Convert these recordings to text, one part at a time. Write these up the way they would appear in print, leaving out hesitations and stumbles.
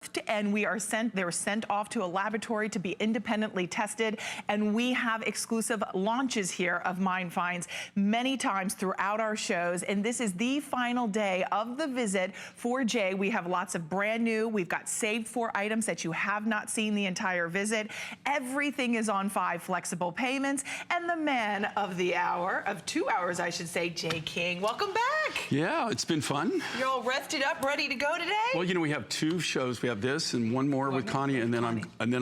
worked, and they were sent off to a laboratory to be independently tested, and we have exclusive launches here of Mind Finds many times throughout our shows, and this is the final day of the visit for Jay. We have lots of brand new, we've got saved for items that you have not seen the entire visit. Everything is on 5 flexible payments, and the man of the hour, of 2 hours I should say, Jay King, welcome back. Yeah, it's been fun. You're all rested up, ready to go today? Well, you know, we have 2 shows. We have this and one more with Connie, and then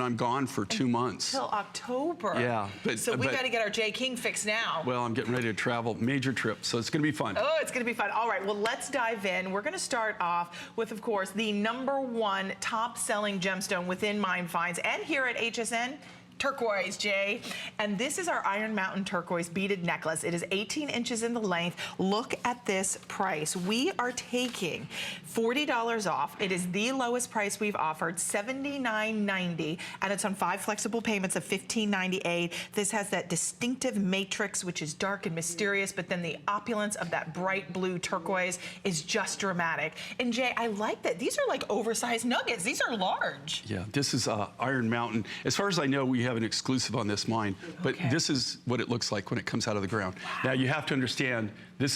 I'm gone for 2 months. Till October. Yeah. So we got to get our Jay King fix now. Well, I'm getting ready to travel, major trip, so it's going to be fun. Oh, it's going to be fun. All right, well, let's dive in. We're going to start off with, of course, the #1 top-selling gemstone within Mind Finds and here at HSN. Turquoise, Jay. And this is our Iron Mountain turquoise beaded necklace. It is 18 inches in the length. Look at this price. We are taking $40 off. It is the lowest price we've offered, $79.90, and it's on 5 flexible payments of $15.98. This has that distinctive matrix, which is dark and mysterious, but then the opulence of that bright blue turquoise is just dramatic. And Jay, I like that. These are like oversized nuggets. These are large. Yeah, this is Iron Mountain. As far as I know, we have an exclusive on this mine, but this is what it looks like when it comes out of the ground. Wow. Now you have to understand, this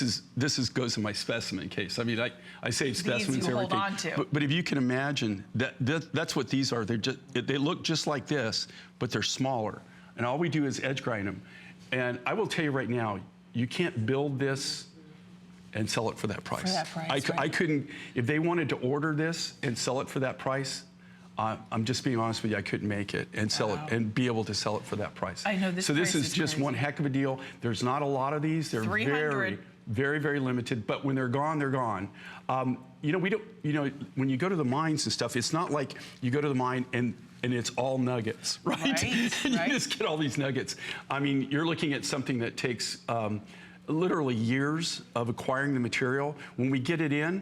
goes in my specimen case. I mean, I save specimens, everything. Hold on to. But if you can imagine, that's what these are. They look just like this, but they're smaller. And all we do is edge grind them. And I will tell you right now, you can't build this and sell it for that price. For that price, I couldn't, if they wanted to order this and sell it for that price, I'm just being honest with you, I couldn't make it and sell it and be able to sell it for that price. I know this. So this is just one heck of a deal. There's not a lot of these. They're very, very, very limited. But when they're gone, they're gone. You know, we don't. You know, when you go to the mines and stuff, it's not like you go to the mine and it's all nuggets, right? You just get all these nuggets. I mean, you're looking at something that takes literally years of acquiring the material. When we get it in.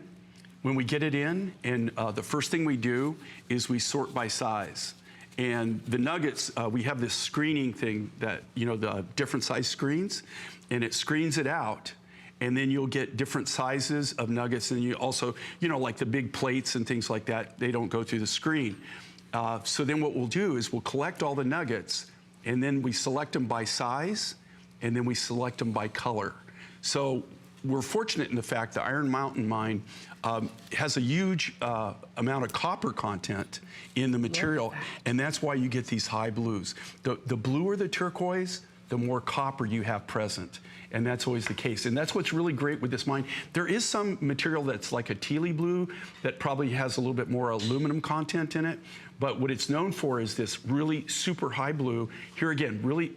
And the first thing we do is we sort by size. And the nuggets, we have this screening thing that, you know, the different size screens, and it screens it out. And then you'll get different sizes of nuggets. And you also, you know, like the big plates and things like that, they don't go through the screen. So then what we'll do is we'll collect all the nuggets, and then we select them by size, and then we select them by color. So we're fortunate in the fact the Iron Mountain mine has a huge amount of copper content in the material, and that's why you get these high blues. The bluer the turquoise, the more copper you have present. And that's always the case. And that's what's really great with this mine. There is some material that's like a tealy blue that probably has a little bit more aluminum content in it. But what it's known for is this really super high blue. Here again, really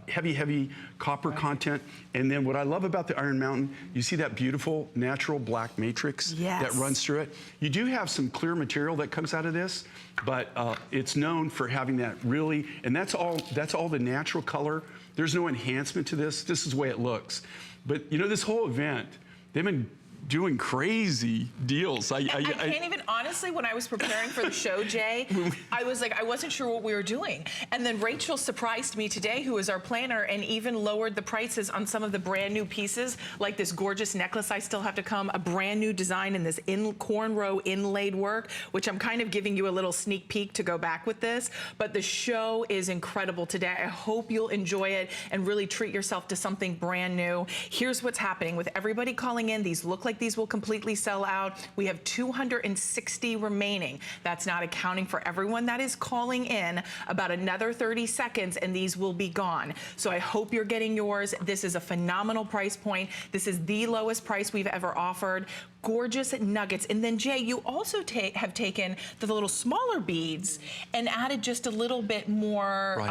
heavy copper content. And then what I love about the Iron Mountain, you see that beautiful natural black matrix that runs through it. You do have some clear material that comes out of this, but it's known for having that really, and that's all the natural color. There's no enhancement to this. This is the way it looks. But you know, this whole event, they've been doing crazy deals. I can't even, honestly, when I was preparing for the show, Jay, I was like, I wasn't sure what we were doing. And then Rachel surprised me today, who is our planner, and even lowered the prices on some of the brand new pieces, like this gorgeous necklace I still have to come, a brand new design in this cornrow inlaid work, which I'm kind of giving you a little sneak peek to go back with this. But the show is incredible today. I hope you'll enjoy it and really treat yourself to something brand new. Here's what's happening with everybody calling in. These look like these will completely sell out. We have 260 remaining. That's not accounting for everyone that is calling in. About another 30 seconds and these will be gone. So I hope you're getting yours. This is a phenomenal price point. This is the lowest price we've ever offered. Gorgeous nuggets. And then Jay, you also have taken the little smaller beads and added just a little bit more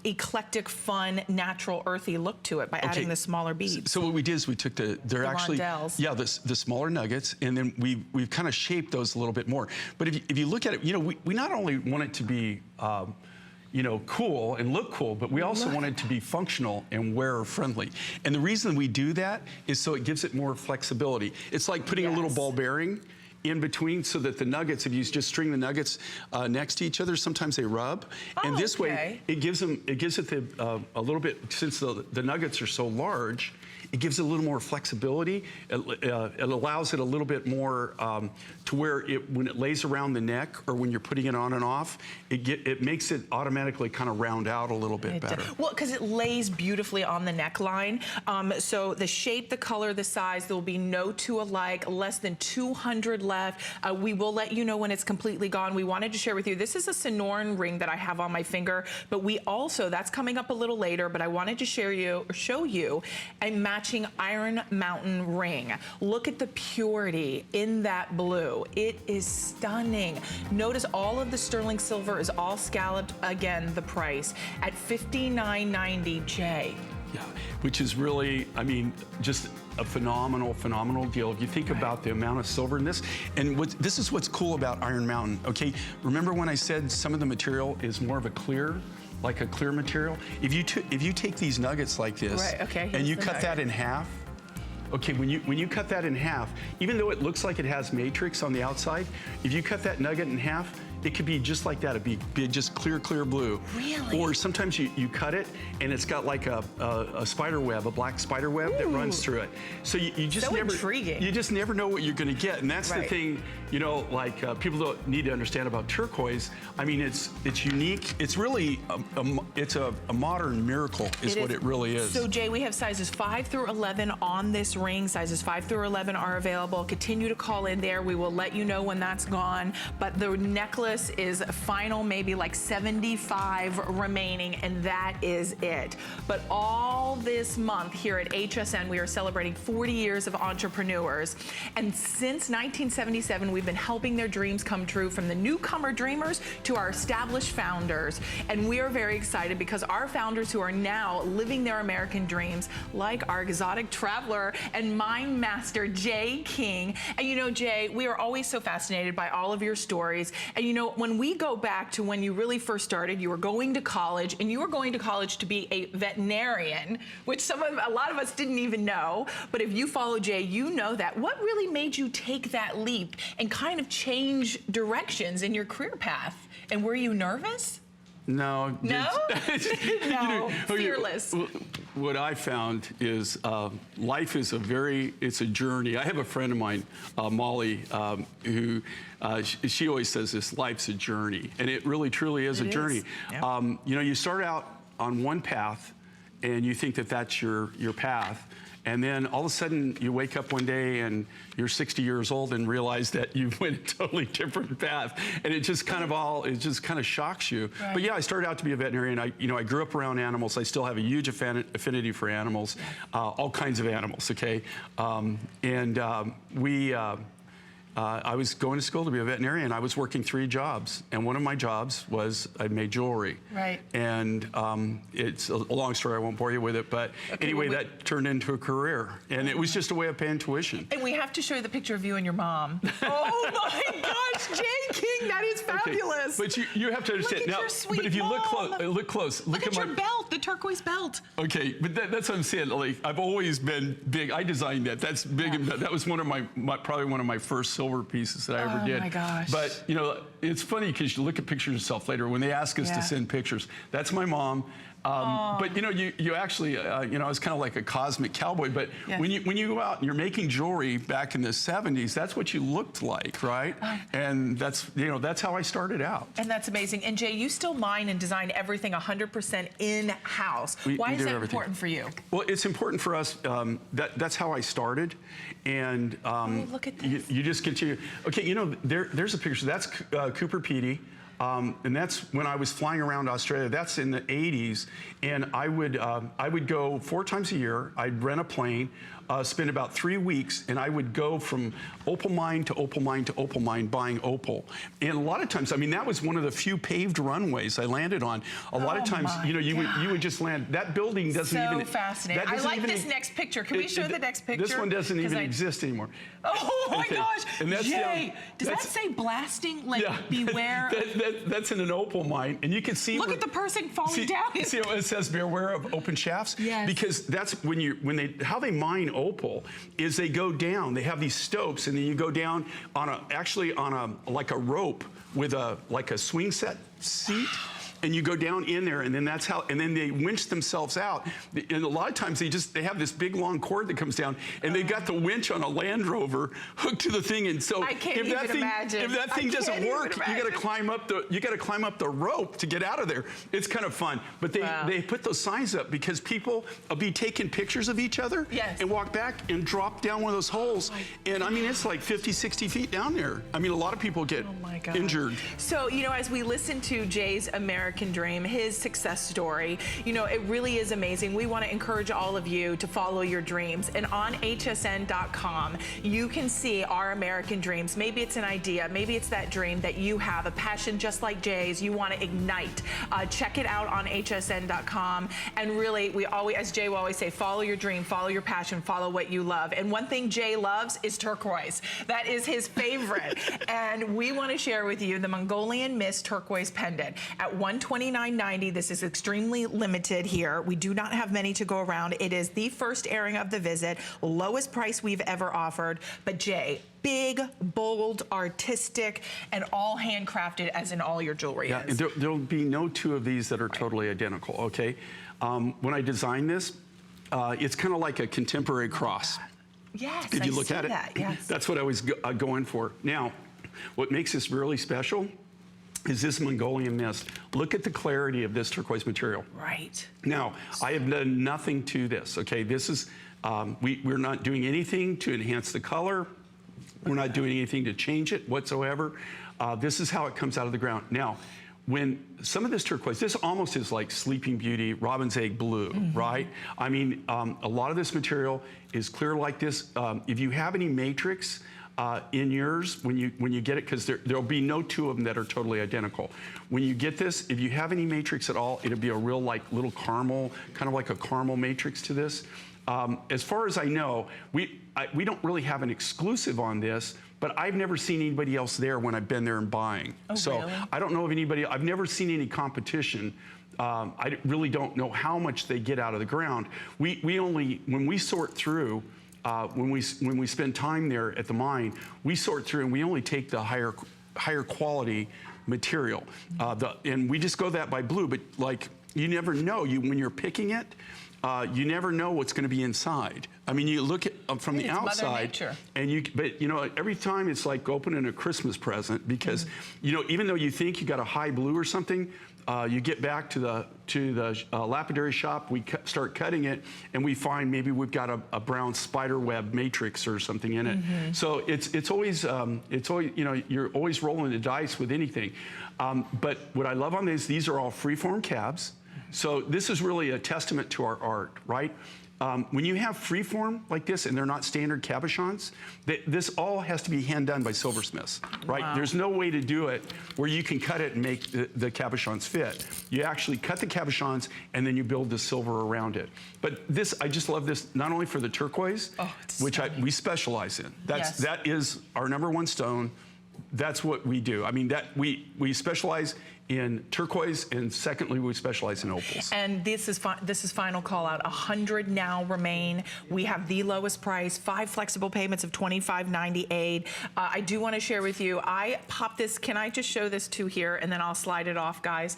eclectic, fun, natural, earthy look to it by adding the smaller beads. So what we did is we took the smaller nuggets, and then we've kind of shaped those a little bit more. But if you look at it, you know, we not only want it to be you know, cool and look cool, but we also want it to be functional and wearer friendly. And the reason we do that is so it gives it more flexibility. It's like putting a little ball bearing in between so that the nuggets, if you just string the nuggets next to each other, sometimes they rub. And this way, it gives it a little bit, since the nuggets are so large, it gives it a little more flexibility. It allows it a little bit more to where when it lays around the neck or when you're putting it on and off, it makes it automatically kind of round out a little bit better. Well, because it lays beautifully on the neckline. So the shape, the color, the size, there will be no two alike, less than 200 left. We will let you know when it's completely gone. We wanted to share with you, this is a Sonoran ring that I have on my finger, but we also, that's coming up a little later, but I wanted to show you a matching Iron Mountain ring. Look at the purity in that blue. It is stunning. Notice all of the sterling silver is all scalloped. Again, the price at $59.90, Jay. Yeah, which is really, I mean, just a phenomenal deal. If you think about the amount of silver in this, and this is what's cool about Iron Mountain, okay? Remember when I said some of the material is more of a clear, like a clear material? If you take these nuggets like this, right, okay, and you cut that in half, okay, when you cut that in half, even though it looks like it has matrix on the outside, if you cut that nugget in half, it could be just like that. It'd be just clear blue. Really? Or sometimes you cut it and it's got like a spider web, a black spider web that runs through it. So you just never, intriguing. You just never know what you're going to get, and that's the thing. You know, like people don't need to understand about turquoise. I mean, it's unique. It's really it's a modern miracle, is what it really is. So Jay, we have sizes 5 through 11 on this ring. Sizes 5 through 11 are available. Continue to call in there. We will let you know when that's gone. But the necklace is final, maybe like 75 remaining, and that is it. But all this month here at HSN, we are celebrating 40 years of entrepreneurs. And since 1977, we've been helping their dreams come true, from the newcomer dreamers to our established founders. And we are very excited because our founders who are now living their American dreams, like our exotic traveler and mind master, Jay King. And you know, Jay, we are always so fascinated by all of your stories. And you know, when we go back to when you really first started, you were going to college, and you were going to college to be a veterinarian, which a lot of us didn't even know. But if you follow Jay, you know that. What really made you take that leap and kind of change directions in your career path? And were you nervous? No. No? No. Fearless. What I found is life is it's a journey. I have a friend of mine, Molly, who she always says this: life's a journey, and it really truly is a journey. Yep. You know, you start out on one path, and you think that that's your path. And then all of a sudden you wake up one day and you're 60 years old and realize that you went a totally different path. And it just kind of shocks you. Right. But yeah, I started out to be a veterinarian. I grew up around animals. I still have a huge affinity for animals, all kinds of animals, okay? I was going to school to be a veterinarian. I was working 3 jobs, and one of my jobs was I made jewelry. Right. And it's a long story. I won't bore you with it, but anyway, that turned into a career, and it was just a way of paying tuition. And we have to show you the picture of you and your mom. Oh my gosh, Jay King, that is fabulous. Okay. But you have to understand look at now. Your sweet but if you mom. look close, look at your belt, the turquoise belt. Okay, but that's what I'm saying. Like, I've always been big. I designed that. That's big. Yeah. And that was one of probably one of my first silver pieces that I ever did. Oh my gosh. But you know, it's funny because you look at pictures of yourself later when they ask us to send pictures. That's my mom. But you know, you actually, you know, I was kind of like a cosmic cowboy. But when you go out and you're making jewelry back in the 70s, that's what you looked like, right? And that's how I started out. And that's amazing. And Jay, you still mine and design everything 100% in-house. Why is that important for you? Well, it's important for us. That's how I started. And look at this. You just continue. Okay, you know, there's a picture. That's Cooper Petey. And that's when I was flying around Australia. That's in the 80s, and I would go 4 times a year. I'd rent a plane, spend about 3 weeks, and I would go from opal mine to opal mine to opal mine buying opal. And a lot of times, I mean, that was one of the few paved runways I landed on. A lot of times, you know, you would just land. That building doesn't even. So fascinating. I like this next picture. Can we show the next picture? This one doesn't even exist anymore. Oh my gosh! And that's Jay, does that say blasting? Like beware. That's in an opal mine, and you can see. Look at the person falling down. See how it says beware of open shafts? Yes. Because that's how they mine opal is they go down. They have these stopes, and then you go down on like a rope with like a swing set seat. and you go down in there, and then that's how, and then they winch themselves out. And a lot of times they have this big long cord that comes down, and they've got the winch on a Land Rover hooked to the thing, and so if that thing doesn't work, you got to climb up the rope to get out of there. It's kind of fun, but they put those signs up because people will be taking pictures of each other and walk back and drop down one of those holes, and I mean it's like 50, 60 feet down there. I mean a lot of people get injured. So you know, as we listen to Jay's American Dream, his success story, you know, it really is amazing. We want to encourage all of you to follow your dreams, and on hsn.com you can see our American dreams. Maybe it's an idea, maybe it's that dream that you have, a passion just like Jay's, you want to ignite. Check it out on hsn.com, and really, we always, as Jay will always say, follow your dream, follow your passion, follow what you love. And one thing Jay loves is turquoise. That is his favorite. And we want to share with you the Mongolian Mist turquoise pendant at $129.90. This is extremely limited here. We do not have many to go around. It is the first airing of the visit, lowest price we've ever offered. But Jay, big, bold, artistic, and all handcrafted, as in all your jewelry is. There'll be no two of these that are totally identical, okay? When I designed this, it's kind of like a contemporary cross. Yes, Did you look at it? Yes. That's what I was going for. Now, what makes this really special is this Mongolian mist. Look at the clarity of this turquoise material. Right. Now, I have done nothing to this, okay? This is, we're not doing anything to enhance the color. We're not doing anything to change it whatsoever. This is how it comes out of the ground. Now, when some of this turquoise, this almost is like Sleeping Beauty, Robin's Egg Blue, right? I mean, a lot of this material is clear like this. If you have any matrix in yours, when you get it, because there'll be no two of them that are totally identical. When you get this, if you have any matrix at all, it'll be a real like little caramel, kind of like a caramel matrix to this. As far as I know, we don't really have an exclusive on this, but I've never seen anybody else there when I've been there and buying. Oh, so really? I don't know of anybody, I've never seen any competition. I really don't know how much they get out of the ground. We only, when we sort through, when we spend time there at the mine, we sort through and we only take the higher quality material. And we just go that by blue, but like, you never know, when you're picking it, you never know what's going to be inside. I mean, you look at from the outside, and but you know, every time it's like opening a Christmas present because, you know, even though you think you got a high blue or something, you get back to the lapidary shop, we start cutting it, and we find maybe we've got a brown spider web matrix or something in it. So it's always, you know, you're always rolling the dice with anything. But what I love on these are all freeform cabs. So this is really a testament to our art, right? When you have freeform like this and they're not standard cabochons, this all has to be hand done by silversmiths, right? Wow. There's no way to do it where you can cut it and make the cabochons fit. You actually cut the cabochons and then you build the silver around it. But this, I just love this not only for the turquoise, which we specialize in. That is our #1 stone. That's what we do. I mean, we specialize in turquoise, and secondly, we specialize in opals. And this is final call out. 100 now remain. We have the lowest price, 5 flexible payments of $25.98. I do want to share with you, I popped this, can I just show this to here, and then I'll slide it off, guys.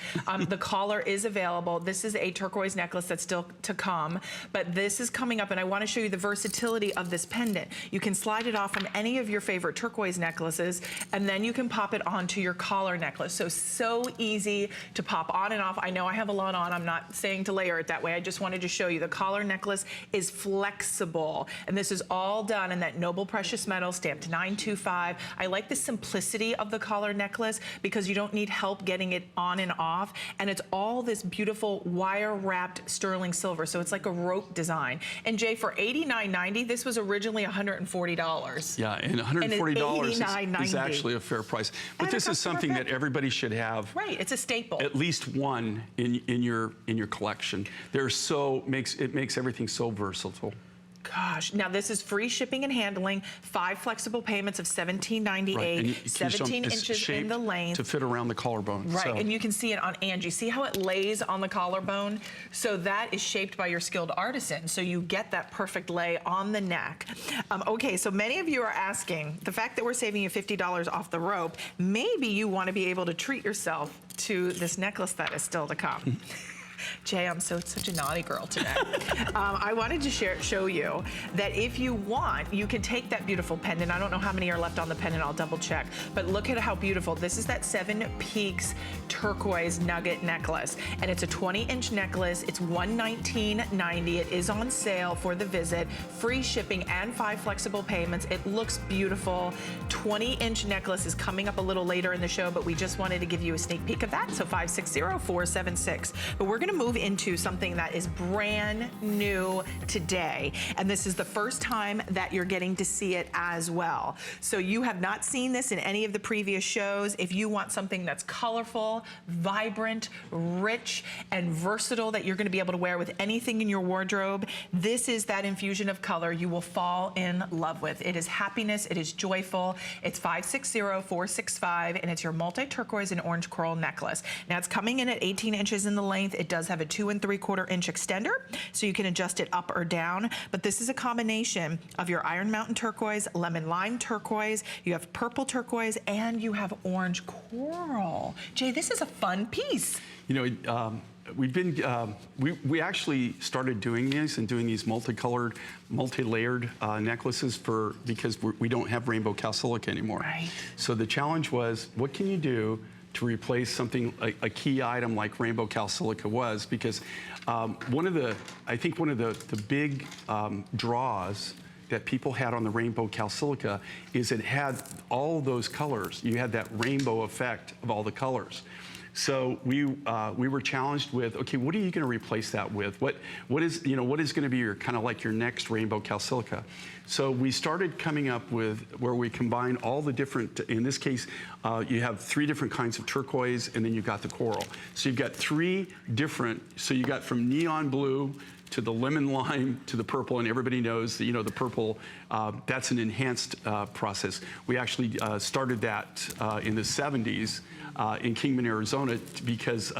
The collar is available. This is a turquoise necklace that's still to come, but this is coming up, and I want to show you the versatility of this pendant. You can slide it off from any of your favorite turquoise necklaces, and then you can pop it onto your collar necklace. So easy to pop on and off. I know I have a lot on. I'm not saying to layer it that way. I just wanted to show you the collar necklace is flexible, and this is all done in that noble precious metal stamped 925. I like the simplicity of the collar necklace because you don't need help getting it on and off, and it's all this beautiful wire wrapped sterling silver, so it's like a rope design. And Jay, for $89.90, this was originally $140. Yeah, and $140 is actually a fair price. But this is something that everybody should have. Right, it's a staple. At least one in your collection. It makes everything so versatile. Gosh, now this is free shipping and handling, 5 flexible payments of $17.98, right. 17 inches in the length. To fit around the collarbone. Right, so. and you can see it on Angie. See how it lays on the collarbone? So that is shaped by your skilled artisan, so you get that perfect lay on the neck. Okay, so many of you are asking, the fact that we're saving you $50 off the rope, maybe you want to be able to treat yourself to this necklace that is still to come. Jay, I'm such a naughty girl today. I wanted to show you that if you want, you can take that beautiful pendant. I don't know how many are left on the pendant, I'll double check. But look at how beautiful. This is that 7 Peaks turquoise nugget necklace. And it's a 20-inch necklace. It's $119.90. It is on sale for the visit. Free shipping and 5 flexible payments. It looks beautiful. 20-inch necklace is coming up a little later in the show, but we just wanted to give you a sneak peek of that. So 560-476. But we're going to move into something that is brand new today. And this is the first time that you're getting to see it as well. So you have not seen this in any of the previous shows. If you want something that's colorful, vibrant, rich, and versatile that you're going to be able to wear with anything in your wardrobe, this is that infusion of color you will fall in love with. It is happiness. It is joyful. It's 560-465, and it's your multi-turquoise and orange coral necklace. Now, it's coming in at 18 inches in the length. It does have a 2 3/4 inch extender, so you can adjust it up or down. But this is a combination of your Iron Mountain turquoise, lemon lime turquoise, you have purple turquoise, and you have orange coral. Jay, this is a fun piece. You know, we've been, we actually started doing these multicolored, multi-layered necklaces because we don't have rainbow calsilica anymore. Right. So the challenge was, what can you do to replace something, a key item like rainbow calsilica was? Because I think one of the big draws that people had on the rainbow calsilica is it had all those colors. You had that rainbow effect of all the colors. So we were challenged with, okay, what are you going to replace that with? What is going to be your kind of like your next rainbow calsilica? So we started coming up with where we combine all the different. In this case, you have 3 different kinds of turquoise, and then you've got the coral. So you've got 3 different. So you got from neon blue to the lemon lime to the purple, and everybody knows that, you know, the purple, that's an enhanced process. We actually started that in the 70s in Kingman, Arizona, because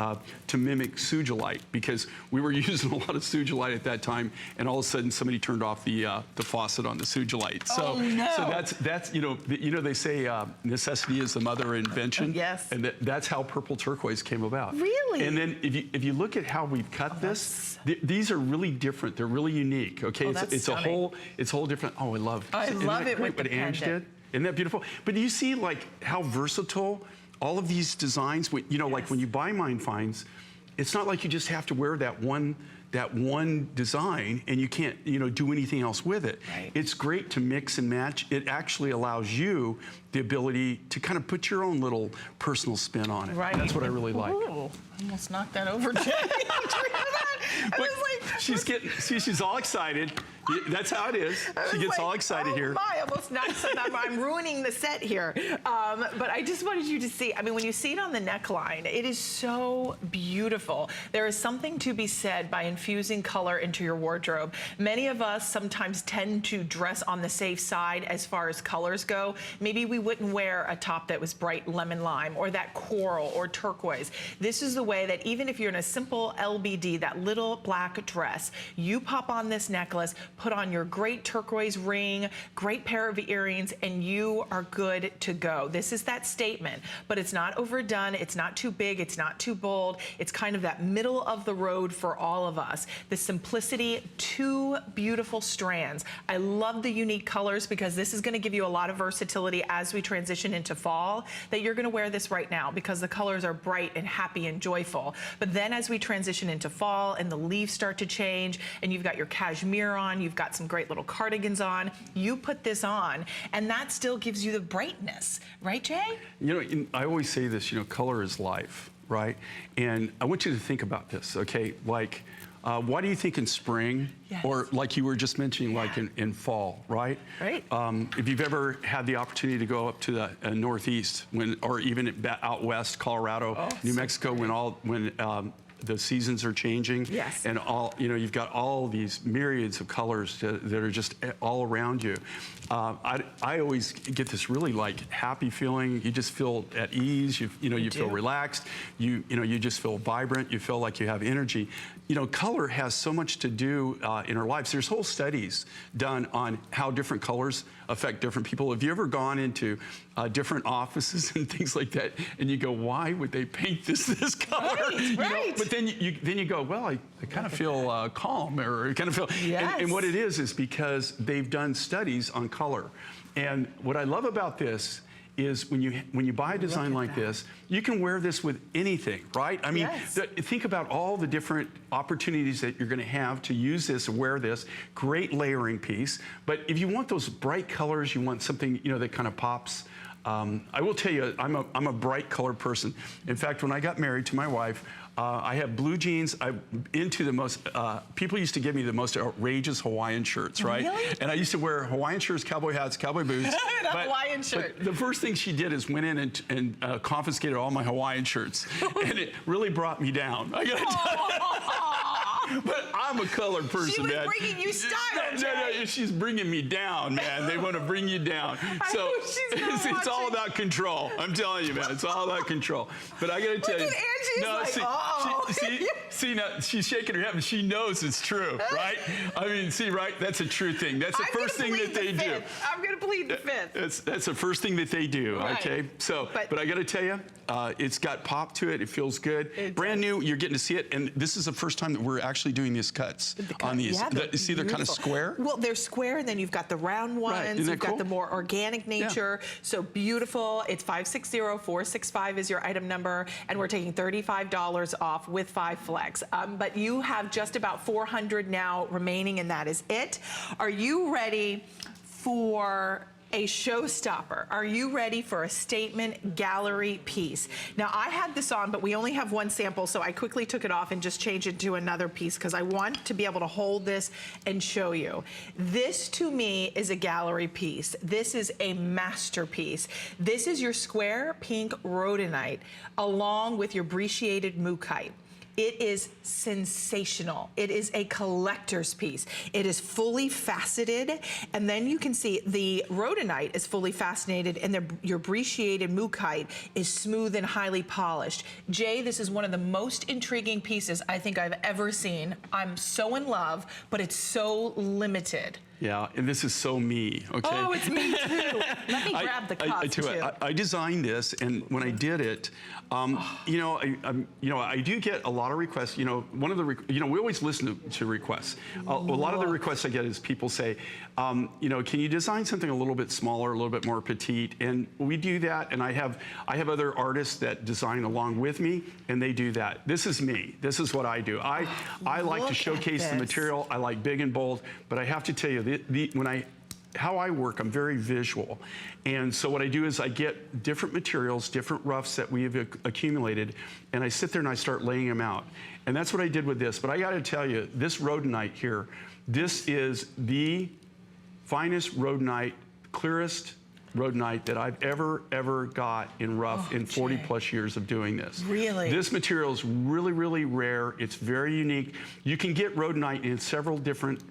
to mimic sugilite, because we were using a lot of sugilite at that time, and all of a sudden somebody turned off the faucet on the sugilite. So, oh, no. So that's you know they say necessity is the mother of invention. Yes. And that's how purple turquoise came about. Really? And then if you look at how we've cut this, these are really different. They're really unique. Okay, it's a whole different. Oh, I love it with what Ange did. Isn't that beautiful? But do you see like how versatile all of these designs? You know, like when you buy Mine Finds, it's not like you just have to wear that one design and you can't, you know, do anything else with it. Right. It's great to mix and match. It actually allows you the ability to kind of put your own little personal spin on it. Right. That's what I really like. Ooh, almost knocked that over, Jay. She's all excited. That's how it is. She gets all excited here. I almost knocked something. I'm ruining the set here. But I just wanted you to see, I mean, when you see it on the neckline, it is so beautiful. There is something to be said by infusing color into your wardrobe. Many of us sometimes tend to dress on the safe side as far as colors go. Maybe we wouldn't wear a top that was bright lemon lime or that coral or turquoise. This is the way that even if you're in a simple LBD, that little black dress, you pop on this necklace, put on your great turquoise ring, great pair of earrings, and you are good to go. This is that statement, but it's not overdone. It's not too big. It's not too bold. It's kind of that middle of the road for all of us. The simplicity, 2 beautiful strands. I love the unique colors because this is going to give you a lot of versatility as we transition into fall, that you're going to wear this right now because the colors are bright and happy and joyful. But then as we transition into fall and the leaves start to change and you've got your cashmere on, you've got some great little cardigans on, you put this on and that still gives you the brightness. Right, Jay? You know, I always say this, you know, color is life, right? And I want you to think about this, okay? Like, why do you think in spring, yes, or like you were just mentioning, like in fall, right? Right. If you've ever had the opportunity to go up to the Northeast, or even out west, Colorado, New Mexico, when the seasons are changing. Yes. And all, you know, you've got all these myriads of colors that are just all around you. I always get this really like happy feeling. You just feel at ease. You feel relaxed. You just feel vibrant. You feel like you have energy. You know, color has so much to do in our lives. There's whole studies done on how different colors affect different people. Have you ever gone into different offices and things like that, and you go, why would they paint this color? Right, right. But then you go, well, I kind of feel calm, or kind of feel. Yes. And what it is because they've done studies on color. And what I love about this is when you buy a design like this, you can wear this with anything, right? I mean, yes. Think about all the different opportunities that you're going to have to use this and wear this. Great layering piece. But if you want those bright colors, you want something, you know, that kind of pops. I will tell you, I'm a bright colored person. In fact, when I got married to my wife, I have blue jeans. I'm into the most, people used to give me the most outrageous Hawaiian shirts, right? Really? And I used to wear Hawaiian shirts, cowboy hats, cowboy boots. And a Hawaiian shirt. But the first thing she did is went in and confiscated all my Hawaiian shirts. And it really brought me down. I gotta tell you. But I'm a colored person, man. She was bringing you style, No, she's bringing me down, man. They want to bring you down. So it's all about control. I'm telling you, man. It's all about control. But I got to tell you. Angie's now, she's shaking her head, but she knows it's true, right? I mean, see, right? That's a true thing. That's the first thing that they do. I'm going to plead the fifth. That's the first thing that they do, right. Okay? So, but I got to tell you, it's got pop to it. It feels good. Brand new. You're getting to see it. And this is the first time that we're actually doing these cuts on these. Yeah, See, they're kind of square. Well, they're square, and then you've got the round ones. Right. Isn't that You've got cool? the more organic nature. Yeah. So beautiful. It's 560-465 is your item number, and we're taking $35 off with 5 flex. But you have just about 400 now remaining, and that is it. Are you ready for a showstopper? Are you ready for a statement gallery piece? Now, I had this on, but we only have one sample, so I quickly took it off and just changed it to another piece because I want to be able to hold this and show you. This, to me, is a gallery piece. This is a masterpiece. This is your square pink rhodonite along with your brecciated mookaite. It is sensational. It is a collector's piece. It is fully faceted, and then you can see the rhodonite is fully faceted, and your brecciated mookaite is smooth and highly polished. Jay, this is one of the most intriguing pieces I think I've ever seen. I'm so in love, but it's so limited. Yeah, and this is so me, okay? Oh, it's me too. Let me grab the cup too. I designed this, and when I did it, you know, I do get a lot of requests. You know, one of the, we always listen to requests. A lot of the requests I get is people say, you know, can you design something a little bit smaller, a little bit more petite? And we do that, and I have other artists that design along with me, and they do that. This is me. This is what I do. I like to showcase the material. I like big and bold, but I have to tell you, how I work, I'm very visual. And so what I do is I get different materials, different roughs that we have accumulated, and I sit there and I start laying them out. And that's what I did with this. But I gotta tell you, this rhodonite here, this is the finest rhodonite, clearest rhodonite that I've ever got in rough in 40 plus years of doing this. Really? This material is really, really rare. It's very unique. You can get rhodonite in several different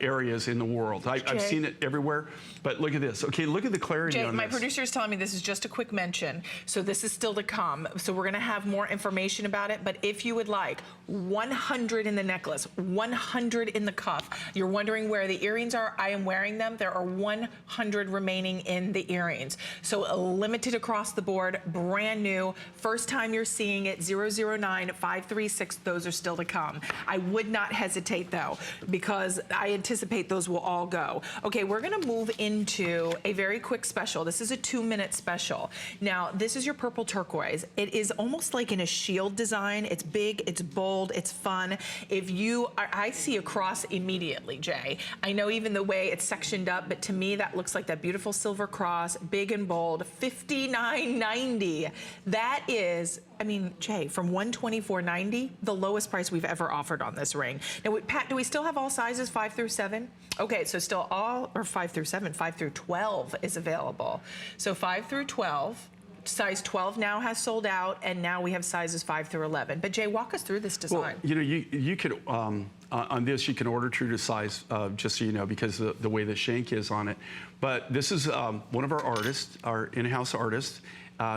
areas in the world. I've seen it everywhere, but look at this. Okay, look at the clarity on this. My producer is telling me this is just a quick mention, so this is still to come. So we're gonna have more information about it, but if you would like 100 in the necklace, 100 in the cuff, you're wondering where the earrings are, I am wearing them. There are 100 remaining in the earrings. So limited across the board, brand new. First time you're seeing it, 009-536, those are still to come. I would not hesitate though, because I anticipate those will all go. Okay, we're gonna move into a very quick special. This is a 2-minute special. Now, this is your purple turquoise. It is almost like in a shield design. It's big, it's bold, it's fun. If you, I see a cross immediately, Jay. I know even the way it's sectioned up, but to me, that looks like that beautiful silver cross, big and bold, $59.90. That is, I mean, Jay, from $124.90, the lowest price we've ever offered on this ring. Now, Pat, do we still have all sizes, 5 through 7? Okay, so still all, or 5 through 7, 5 through 12 is available. So 5 through 12, size 12 now has sold out, and now we have sizes 5 through 11. But Jay, walk us through this design. Well, you know, you could, on this, you can order true to size, just so you know, because of the way the shank is on it. But this is one of our artists, our in-house artists.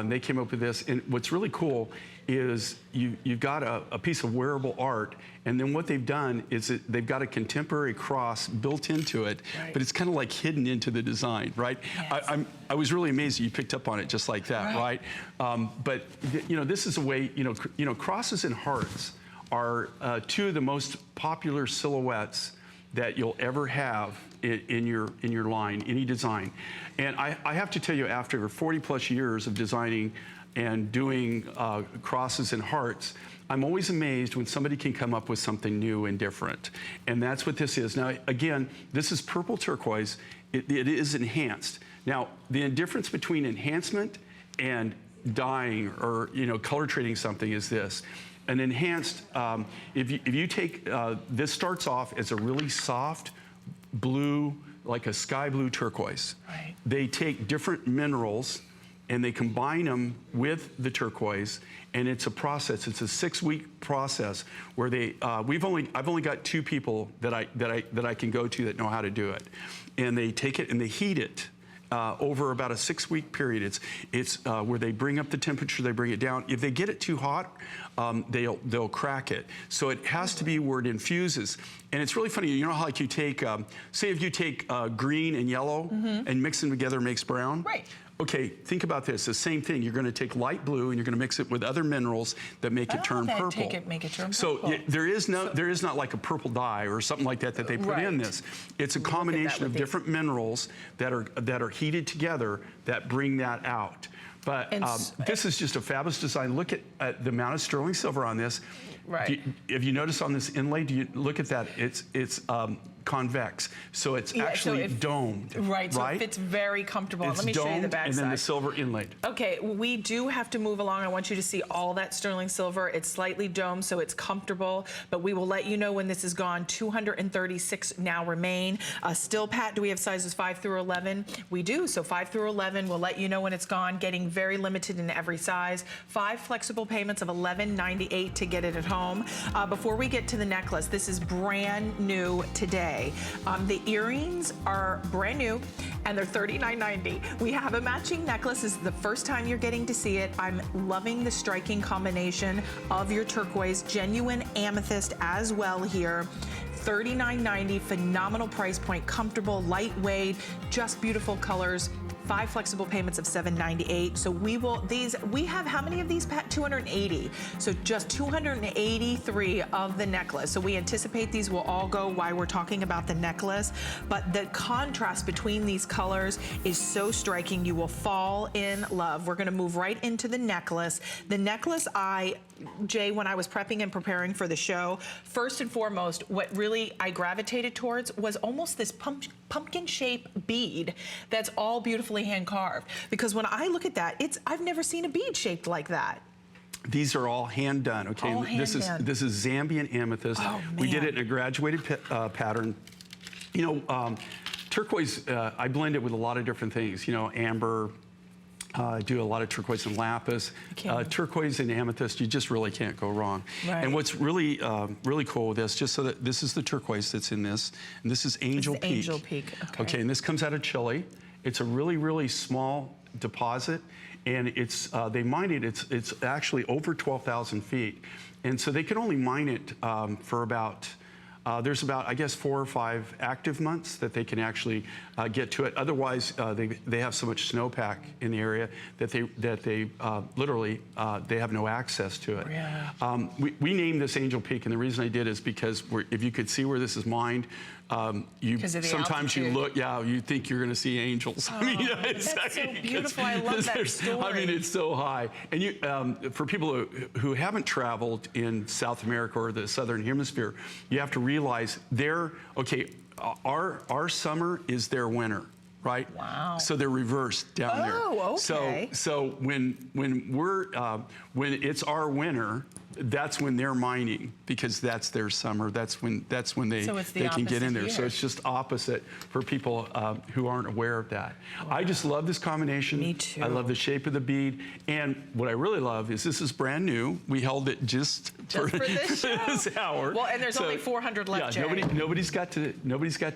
They came up with this, and what's really cool is you've got a piece of wearable art, and then what they've done is they've got a contemporary cross built into it, right. but it's kind of like hidden into the design, right? Yes. I was really amazed that you picked up on it just like that, right? But you know, this is a way, you know, crosses and hearts are two of the most popular silhouettes that you'll ever have in your line, any design. And I have to tell you, after 40 plus years of designing and doing crosses and hearts, I'm always amazed when somebody can come up with something new and different. And that's what this is. Now, again, this is purple turquoise. It is enhanced. Now, the difference between enhancement and dyeing or, you know, color treating something is this. An enhanced, if you take, this starts off as a really soft blue, like a sky blue turquoise. Right. They take different minerals and they combine them with the turquoise, and it's a process. It's a 6-week process where they, I've only got 2 people that I can go to that know how to do it, and they take it and they heat it. Over about a 6-week period. It's where they bring up the temperature, they bring it down. If they get it too hot, they'll crack it. So it has to be where it infuses. And it's really funny, you know how like you take, say if you take green and yellow and mix them together makes brown? Right. Okay, think about this, the same thing. You're gonna take light blue and you're gonna mix it with other minerals that make it turn purple. Make it turn so purple. there is not like a purple dye or something like that they put in this. It's a combination of different minerals that are heated together that bring that out. But this is just a fabulous design. Look at the amount of sterling silver on this. Right. If you notice on this inlay, do you look at that? It's convex, so it's actually domed. Right, so it fits very comfortable. It's Let me show you the domed, back and side. then the silver inlaid. Okay, we do have to move along. I want you to see all that sterling silver. It's slightly domed, so it's comfortable, but we will let you know when this is gone. 236 now remain. Still, Pat, do we have sizes 5 through 11? We do, so 5 through 11, we'll let you know when it's gone, getting very limited in every size. 5 flexible payments of $11.98 to get it at home. Before we get to the necklace, this is brand new today. The earrings are brand new, and they're $39.90. We have a matching necklace. This is the first time you're getting to see it. I'm loving the striking combination of your turquoise, genuine amethyst as well here. $39.90, phenomenal price point, comfortable, lightweight, just beautiful colors. 5 flexible payments of $7.98. So we have how many of these, Pat? 280. So just 283 of the necklace. So we anticipate these will all go while we're talking about the necklace. But the contrast between these colors is so striking. You will fall in love. We're gonna move right into the necklace. The necklace, Jay, when I was prepping and preparing for the show, first and foremost, what really I gravitated towards was almost this pumpkin-shaped bead that's all beautifully hand-carved. Because when I look at that, I've never seen a bead shaped like that. These are all hand done, okay? All hand done. This is Zambian amethyst. Oh, we did man. it in a graduated pattern. You know, turquoise, I blend it with a lot of different things. You know, amber, do a lot of turquoise and lapis. Turquoise and amethyst, you just really can't go wrong. Right. And what's really, really cool with this, just so that this is the turquoise that's in this, and this is Angel Peak. Angel Peak, Okay, and this comes out of Chile. It's a really, really small deposit, and they mine it, it's actually over 12,000 feet. And so they can only mine it for about, there's about, I guess, 4 or 5 active months that they can actually get to it. Otherwise, they have so much snowpack in the area that they literally, they have no access to it. Yeah. We named this Angel Peak, and the reason I did is because if you could see where this is mined, sometimes you look, you think you're going to see angels. I mean, that's so beautiful. I love that story. I mean, it's so high. And for people who haven't traveled in South America or the Southern Hemisphere, you have to realize our summer is their winter. right? Wow. So they're reversed down there. Oh, okay. So when when it's our winter, that's when they're mining, because that's their summer. That's when they So it's the can get in opposite there. So here. it's just opposite for people who aren't aware of that. Wow. I just love this combination. Me too. I love the shape of the bead, and what I really love is this is brand new. We held it just for this hour. Well, and there's only 400 left, yeah, Jay. nobody's got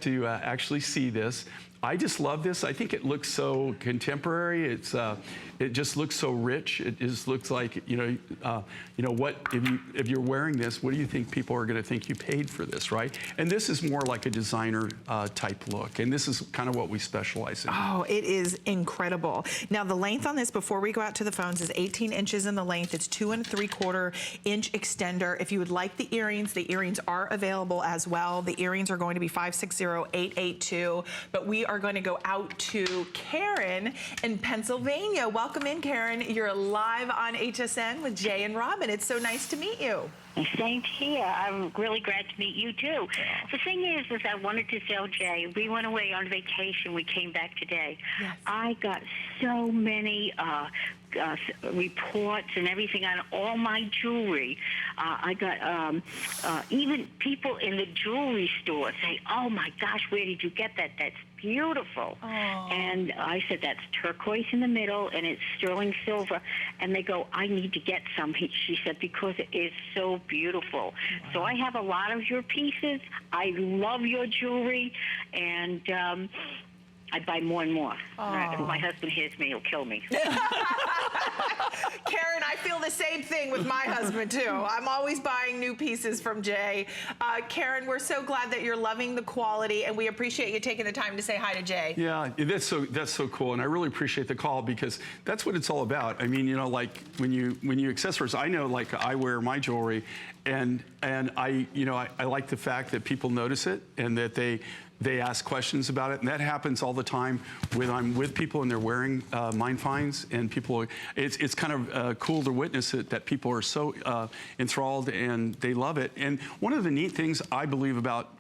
to actually see this. I just love this. I think it looks so contemporary. It just looks so rich. It just looks like, what if you're wearing this, what do you think people are going to think you paid for this, right? And this is more like a designer type look, and this is kind of what we specialize in. Oh, it is incredible. Now the length on this, before we go out to the phones, is 18 inches in the length. It's 2 3/4 inch extender. If you would like the earrings are available as well. The earrings are going to be 560-882, but we are going to go out to Karen in Pennsylvania. Welcome in, Karen. You're live on HSN with Jay and Robin. It's so nice to meet you. Same here. I'm really glad to meet you, too. The thing is I wanted to tell Jay, we went away on vacation. We came back today. Yes. I got so many reports and everything on all my jewelry. I got even people in the jewelry store say, oh, my gosh, where did you get that? That's beautiful. Oh. And I said, that's turquoise in the middle, and it's sterling silver. And they go, I need to get some, she said, because it is so beautiful. Wow. So I have a lot of your pieces. I love your jewelry, and I buy more and more. If my husband hears me, he'll kill me. Karen, I feel the same thing with my husband, too. I'm always buying new pieces from Jay. Karen, we're so glad that you're loving the quality, and we appreciate you taking the time to say hi to Jay. Yeah, that's so cool, and I really appreciate the call, because that's what it's all about. I mean, like when you accessorize, I know, like, I wear my jewelry, and I like the fact that people notice it and that they ask questions about it, and that happens all the time when I'm with people and they're wearing mine finds, and people, it's kind of cool to witness it, that people are so enthralled and they love it. And one of the neat things I believe about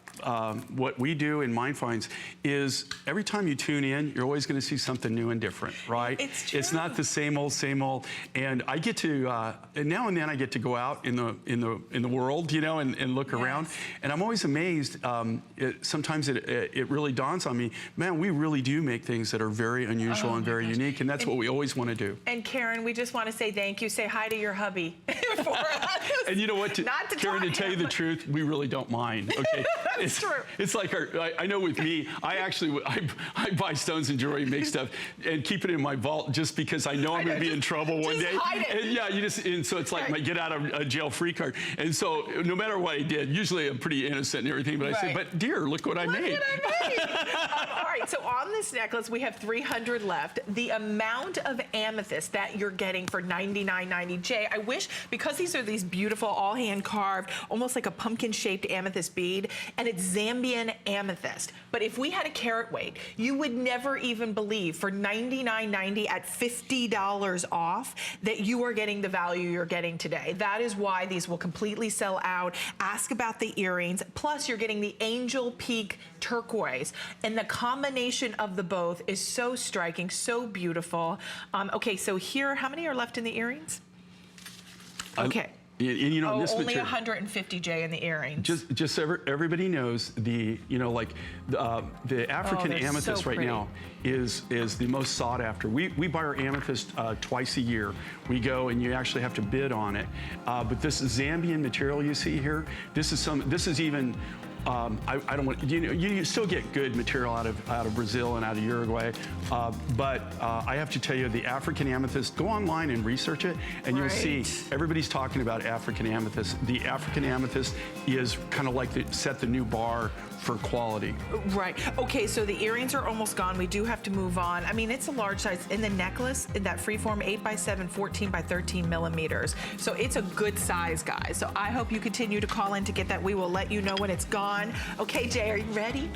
what we do in Mine Finds is every time you tune in, you're always going to see something new and different, right? It's true. It's not the same old, and I get to and now and then I get to go out in the world, and look around, and I'm always amazed. Sometimes it really dawns on me, man, we really do make things that are very unusual and very unique, and that's what we always want to do. And Karen, we just want to say thank you. Say hi to your hubby for us. And you know what, Karen, to tell you the truth, we really don't mind. Okay. That's true. It's like I know with me, I buy stones and jewelry and make stuff and keep it in my vault just because I know I'm going to be in trouble one day. Hide it. And and so it's like my get out of jail free card. And so no matter what I did, usually I'm pretty innocent and everything, but I say, but dear, look what I made. All right, so on this necklace, we have 300 left. The amount of amethyst that you're getting for $99.90. Jay, I wish, because these are these beautiful, all hand carved, almost like a pumpkin shaped amethyst bead, and it's Zambian amethyst. But if we had a carat weight, you would never even believe for $99.90 at $50 off that you are getting the value you're getting today. That is why these will completely sell out. Ask about the earrings. Plus, you're getting the Angel Peak turquoise. And the combination of the both is so striking, so beautiful. Okay, so here, how many are left in the earrings? Okay. And this only material, 150, Jay, in the earrings. Just so everybody knows, the African amethyst right now is the most sought after. We buy our amethyst twice a year. We go and you actually have to bid on it. But this Zambian material you see here, this is even. I don't want you still get good material out of Brazil and out of Uruguay, but I have to tell you, the African amethyst, go online and research it, and you'll see everybody's talking about African amethyst. The African amethyst is kind of like set the new bar for quality. Right. Okay, so the earrings are almost gone. We do have to move on. I mean, it's a large size. In the necklace, in that freeform 8x7, 14x13 millimeters. So it's a good size, guys. So I hope you continue to call in to get that. We will let you know when it's gone. Okay, Jay, are you ready?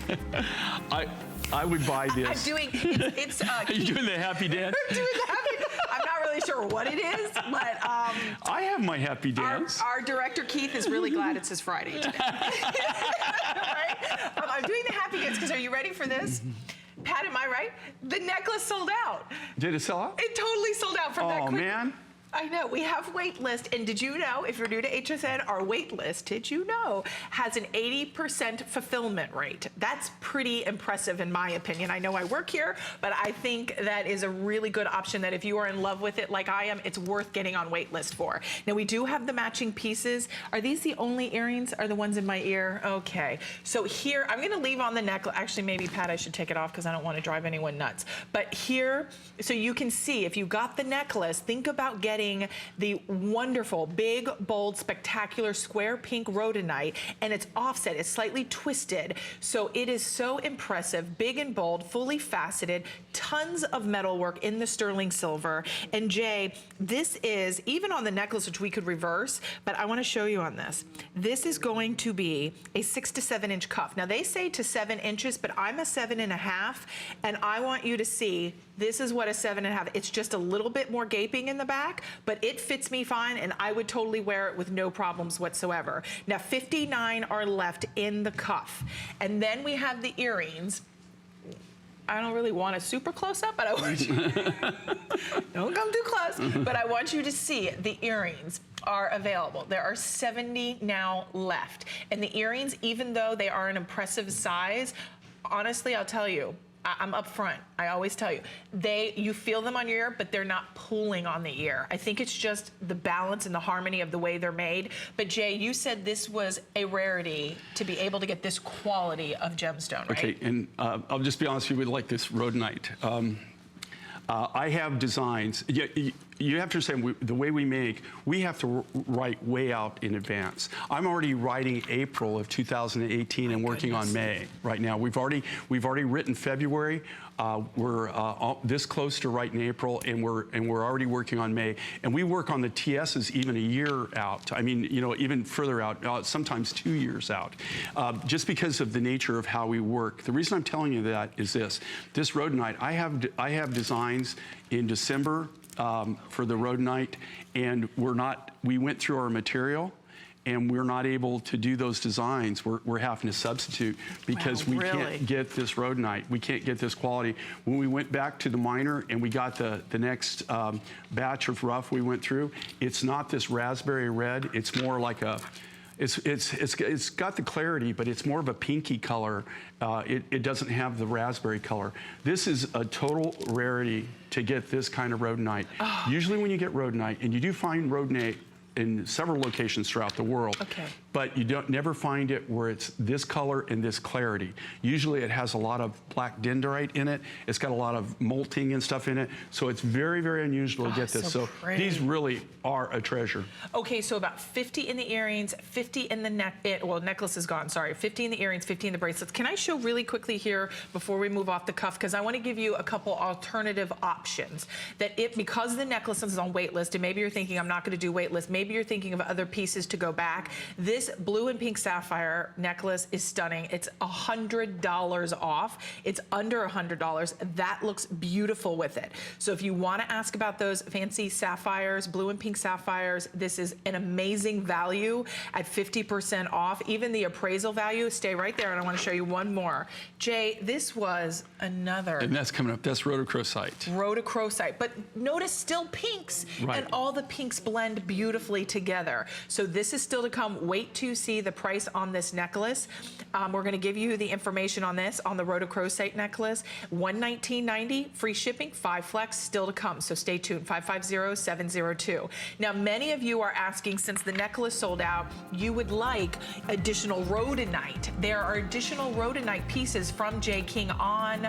I would buy this. I'm doing, it's Are you doing the happy dance? I'm doing the happy dance. I'm not really sure what it is, but I have my happy dance. Our director Keith is really glad it's his Friday today. Right? I'm doing the happy dance because are you ready for this? Pat, am I right? The necklace sold out. Did it sell out? It totally sold out from that quick. Oh, man. I know, we have wait list, and did you know, if you're new to HSN, our wait list, did you know, has an 80% fulfillment rate. That's pretty impressive in my opinion. I know I work here, but I think that is a really good option that if you are in love with it like I am, it's worth getting on wait list for. Now we do have the matching pieces. Are these the only earrings? Are the ones in my ear? Okay, so here, I'm gonna leave on the necklace. Actually, maybe Pat, I should take it off because I don't want to drive anyone nuts. But here, so you can see, if you got the necklace, think about getting the wonderful, big, bold, spectacular square pink rhodonite, and it's offset, it's slightly twisted. So it is so impressive, big and bold, fully faceted, tons of metalwork in the sterling silver. And Jay, this is, even on the necklace, which we could reverse, but I want to show you on this. This is going to be a 6 to 7 inch cuff. Now they say to 7 inches, but I'm a 7.5, and I want you to see, this is what a 7.5, it's just a little bit more gaping in the back, but it fits me fine, and I would totally wear it with no problems whatsoever. Now 59 are left in the cuff. And then we have the earrings. I don't really want a super close up, but I want you, don't come too close, but I want you to see the earrings are available. There are 70 now left. And the earrings, even though they are an impressive size, honestly, I'll tell you, I'm up front. I always tell you, you feel them on your ear, but they're not pulling on the ear. I think it's just the balance and the harmony of the way they're made. But Jay, you said this was a rarity to be able to get this quality of gemstone, right? Okay, and I'll just be honest with you, like this rhodonite. I have designs. You have to understand, the way we make, we have to write way out in advance. I'm already writing April of 2018 and working on May right now. We've already written February. We're this close to writing April, and we're already working on May. And we work on the TSs even a year out. I mean, you know, even further out, sometimes 2 years out, just because of the nature of how we work. The reason I'm telling you that is this rhodonite. I have designs in December for the rhodonite, and we went through our material, and we're not able to do those designs. We're having to substitute because we can't get this rhodonite. We can't get this quality. When we went back to the miner and we got the next batch of rough we went through, it's not this raspberry red. It's more like a, it's got the clarity, but it's more of a pinky color. It doesn't have the raspberry color. This is a total rarity to get this kind of rhodonite. Oh. Usually when you get rhodonite, and you do find rhodonite in several locations throughout the world, but you never find it where it's this color and this clarity. Usually it has a lot of black dendrite in it. It's got a lot of molting and stuff in it. So it's very, very unusual to get this. So these really are a treasure. Okay, so about 50 in the earrings, 50 in the necklace is gone, sorry. 50 in the earrings, 50 in the bracelets. Can I show really quickly here before we move off the cuff? Because I want to give you a couple alternative options. That because the necklace is on wait list, and maybe you're thinking, I'm not going to do wait list, maybe you're thinking of other pieces to go back. This blue and pink sapphire necklace is stunning. It's $100 off. It's under $100. That looks beautiful with it. So if you want to ask about those fancy sapphires, blue and pink sapphires, this is an amazing value at 50% off. Even the appraisal value, stay right there, and I want to show you one more. Jay, this was another. And that's coming up. That's rhodochrosite. Rhodochrosite. But notice still pinks, and all the pinks blend beautifully together. So this is still to come. Wait to see the price on this necklace. We're going to give you the information on this, on the rhodochrosite necklace. $119.90, free shipping, 5 flex, still to come. So stay tuned, 550-702. Now, many of you are asking, since the necklace sold out, you would like additional rhodonite. There are additional rhodonite pieces from J. King on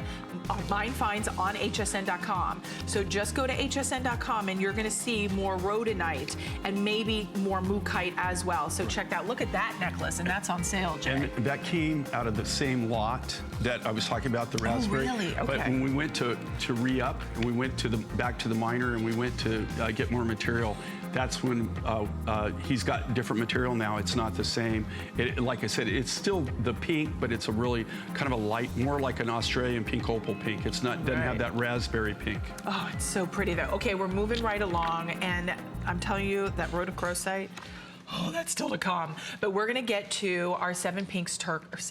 Mine Finds on hsn.com. So just go to hsn.com and you're going to see more rhodonite and maybe more mookaite as well. So check that. Look at that necklace, and that's on sale, Jay. And that came out of the same lot that I was talking about, the raspberry. Oh, really? Okay. But when we went to re-up, and we went to back to the miner, and we went to get more material, that's when he's got different material now. It's not the same. Like I said, it's still the pink, but it's a really kind of a light, more like an Australian pink opal pink. It's not, doesn't have that raspberry pink. Oh, it's so pretty though. Okay, we're moving right along, and I'm telling you that rhodochrosite, Oh, that's still to come. But we're gonna get to our seven peaks, peaks,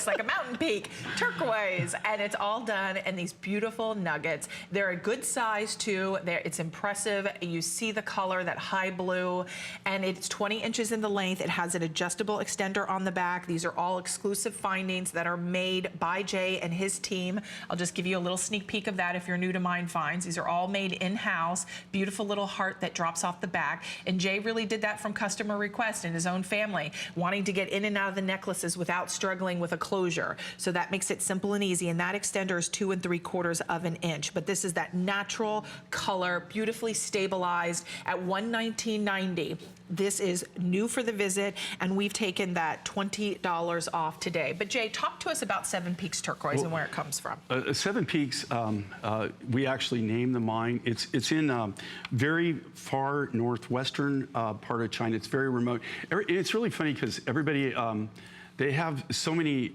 like a mountain peak, turquoise, and it's all done in these beautiful nuggets. They're a good size too. It's impressive. You see the color, that high blue, and it's 20 inches in the length. It has an adjustable extender on the back. These are all exclusive findings that are made by Jay and his team. I'll just give you a little sneak peek of that if you're new to Mind Finds. These are all made in-house. Beautiful little heart that drops off the back. And Jay really did that from customer request in his own family, wanting to get in and out of the necklaces without struggling with a closure. So that makes it simple and easy. And that extender is 2 3/4 of an inch. But this is that natural color, beautifully stabilized at $119.90. This is new for the visit, and we've taken that $20 off today. But Jay, talk to us about Seven Peaks Turquoise and where it comes from. Seven Peaks, we actually named the mine. It's in very far northwestern part of China. It's very remote. It's really funny because everybody, they have so many.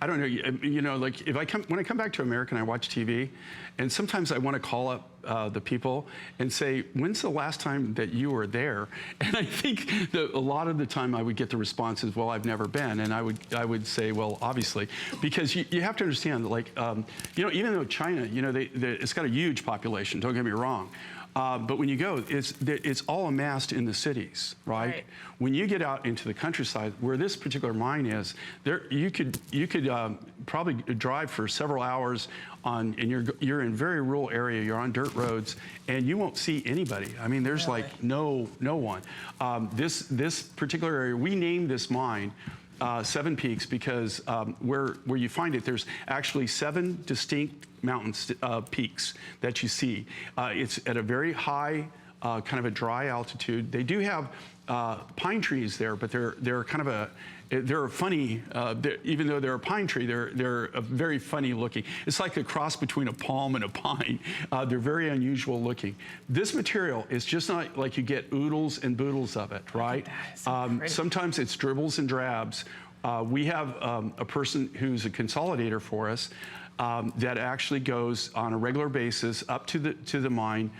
I don't know, you know, like when I come back to America and I watch TV, and sometimes I want to call up the people and say, when's the last time that you were there? And I think that a lot of the time I would get the responses, well, I've never been. And I would say, well, obviously, because you have to understand, like, you know, even though China, you know, it's got a huge population, don't get me wrong. But when you go, it's all amassed in the cities, right? When you get out into the countryside, where this particular mine is, you could probably drive for several hours and you're in very rural area. You're on dirt roads, and you won't see anybody. I mean, there's like no one. This particular area, we named this mine Seven Peaks because where you find it, there's actually 7 distinct mountains, peaks that you see. It's at a very high, kind of a dry altitude. They do have pine trees there, but they're kind of they're funny, even though they're a pine tree, they're a very funny looking. It's like a cross between a palm and a pine. They're very unusual looking. This material is just not like you get oodles and boodles of it, right? Sometimes it's dribbles and drabs. We have a person who's a consolidator for us that actually goes on a regular basis up to the mine.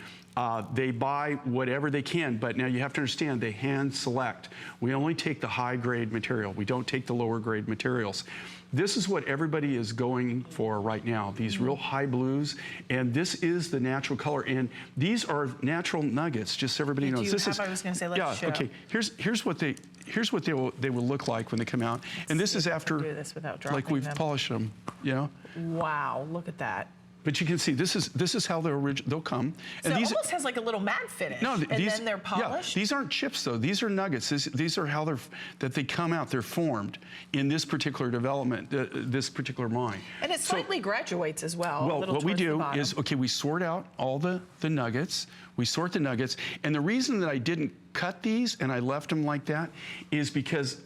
They buy whatever they can, but now you have to understand they hand select. We only take the high grade material. We don't take the lower grade materials. This is what everybody is going for right now, these real high blues, and this is the natural color, and these are natural nuggets, just so everybody knows. I was gonna say, let's show. Okay, here's what they will look like when they come out. And this is after, do this without dropping like we've them. polished them, yeah? Wow, look at that. But you can see this is how they'll come. So and it almost has like a little matte finish. No, and then they're polished. Yeah, these aren't chips though. These are nuggets. These are how they come out. They're formed in this particular development, this particular mine. And it slightly graduates as well. Well, what we do is we sort out all the nuggets. We sort the nuggets, and the reason that I didn't cut these and I left them like that is because.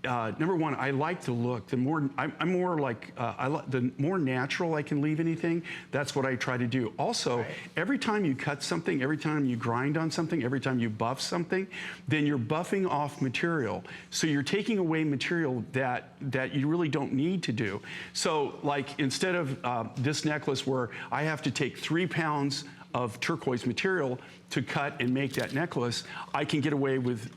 Number one, I like the look. I'm more like the more natural I can leave anything. That's what I try to do. Also, every time you cut something, every time you grind on something, every time you buff something, then you're buffing off material. So you're taking away material that you really don't need to do. So, like instead of this necklace where I have to take 3 pounds of turquoise material to cut and make that necklace, I can get away with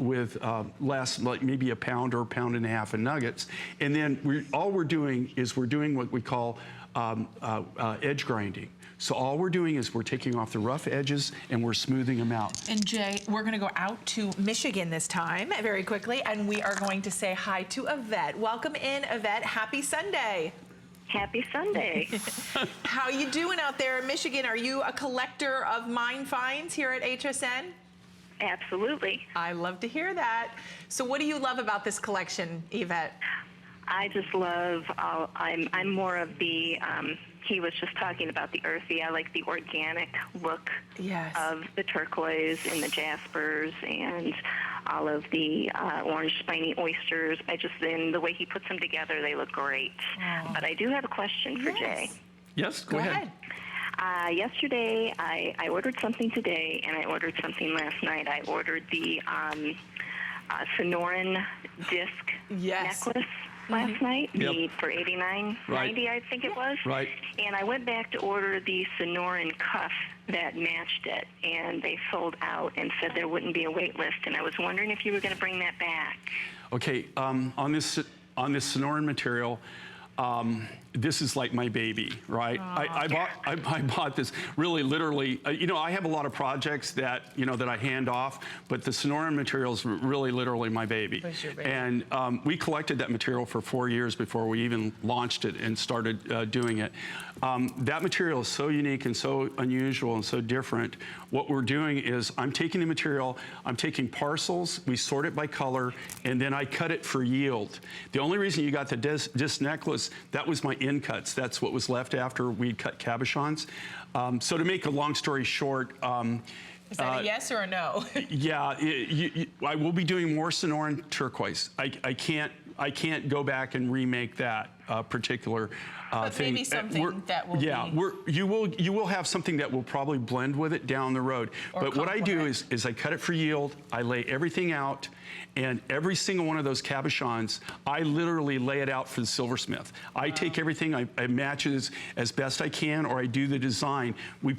less, like maybe a pound or a pound and a half of nuggets. And then all we're doing is we're doing what we call edge grinding. So all we're doing is we're taking off the rough edges and we're smoothing them out. And Jay, we're gonna go out to Michigan this time very quickly, and we are going to say hi to Yvette. Welcome in, Yvette. Happy Sunday. Happy Sunday. How you doing out there in Michigan? Are you a collector of Mind Finds here at HSN? Absolutely. I love to hear that. So what do you love about this collection, Yvette? I just love, I'm more of the, he was just talking about the earthy. I like the organic look of the turquoise and the jaspers and all of the orange spiny oysters. And the way he puts them together, they look great. Oh. But I do have a question for Jay. Yes, go ahead. Yesterday, I ordered something today, and I ordered something last night. I ordered the Sonoran disc necklace last night, for $89.90, I think it was. Right. And I went back to order the Sonoran cuff that matched it, and they sold out and said there wouldn't be a wait list. And I was wondering if you were going to bring that back. Okay, on this Sonoran material, this is like my baby, right? I bought this really literally. You know, I have a lot of projects that that I hand off, but the Sonoran material is really literally my baby. What's your baby? And we collected that material for 4 years before we even launched it and started doing it. That material is so unique and so unusual and so different. What we're doing is I'm taking the material, I'm taking parcels, we sort it by color, and then I cut it for yield. The only reason you got the disc necklace, that was my end cuts. That's what was left after we'd cut cabochons. So to make a long story short, is that a yes or a no? Yeah, I will be doing more Sonoran turquoise. I can't go back and remake that particular but thing. Maybe something that will you will have something that will probably blend with it down the road. But what I do is I cut it for yield, I lay everything out, and every single one of those cabochons, I literally lay it out for the silversmith. I take everything, I match it as best I can, or I do the design. We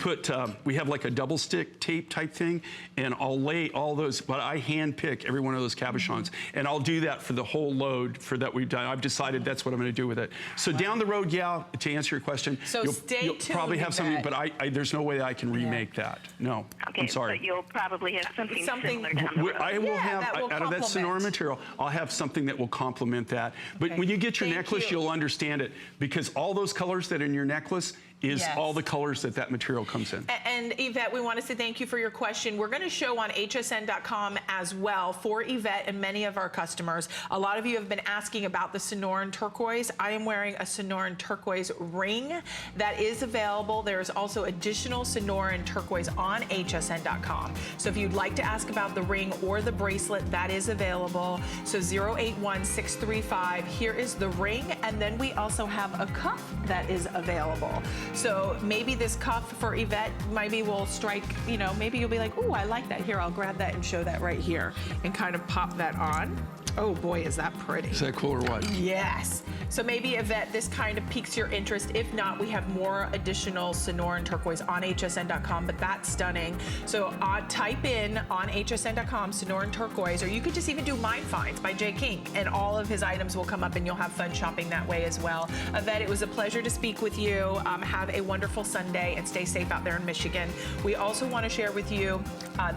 have like a double stick tape type thing, and I'll lay all those, but I hand pick every one of those cabochons, and I'll do that for the whole load for that we've done. I've decided that's what I'm going to do with it. So down the road, yeah, to answer your question, so you'll probably have something, but there's no way that I can remake that. No, okay, I'm sorry. But you'll probably have something similar down the road. I will have, out of that Sonoran material, I'll have something that will complement that. But when you get your necklace, you'll understand it, because all those colors that are in your necklace is all the colors that material comes in. And Yvette, we want to say thank you for your question. We're going to show on hsn.com as well for Yvette and many of our customers. A lot of you have been asking about the Sonoran turquoise. I am wearing a Sonoran turquoise ring that is available. There's also additional Sonoran turquoise on hsn.com. So if you'd like to ask about the ring or the bracelet, that is available. So 081635, here is the ring, and then we also have a cuff that is available. So maybe this cuff for Yvette, maybe will strike, maybe you'll be like, ooh, I like that. Here, I'll grab that and show that right here and kind of pop that on. Oh boy, is that pretty. Is that cool or what? Yes. So maybe, Yvette, this kind of piques your interest. If not, we have more additional Sonoran turquoise on hsn.com, but that's stunning. So type in on hsn.com Sonoran turquoise, or you could just even do Mind Finds by Jay King, and all of his items will come up and you'll have fun shopping that way as well. Yvette, it was a pleasure to speak with you. Have a wonderful Sunday and stay safe out there in Michigan. We also want to share with you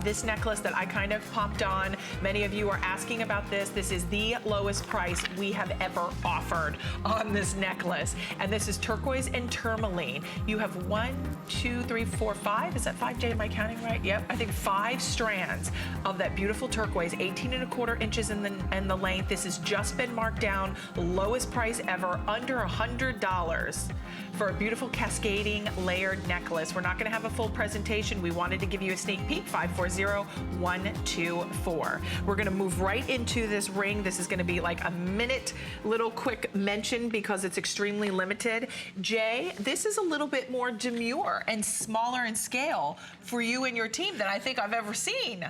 this necklace that I kind of popped on. Many of you are asking about this. This is the lowest price we have ever offered on this necklace. And this is turquoise and tourmaline. You have 1, 2, 3, 4, 5. Is that 5, Jay? Am I counting right? Yep. I think 5 strands of that beautiful turquoise, 18¼ inches in the length. This has just been marked down. Lowest price ever, under $100 for a beautiful cascading layered necklace. We're not going to have a full presentation. We wanted to give you a sneak peek. 540124. We're going to move right into this ring. This is going to be like a minute little quick mention because it's extremely limited. Jay, this is a little bit more demure and smaller in scale for you and your team than I think I've ever seen,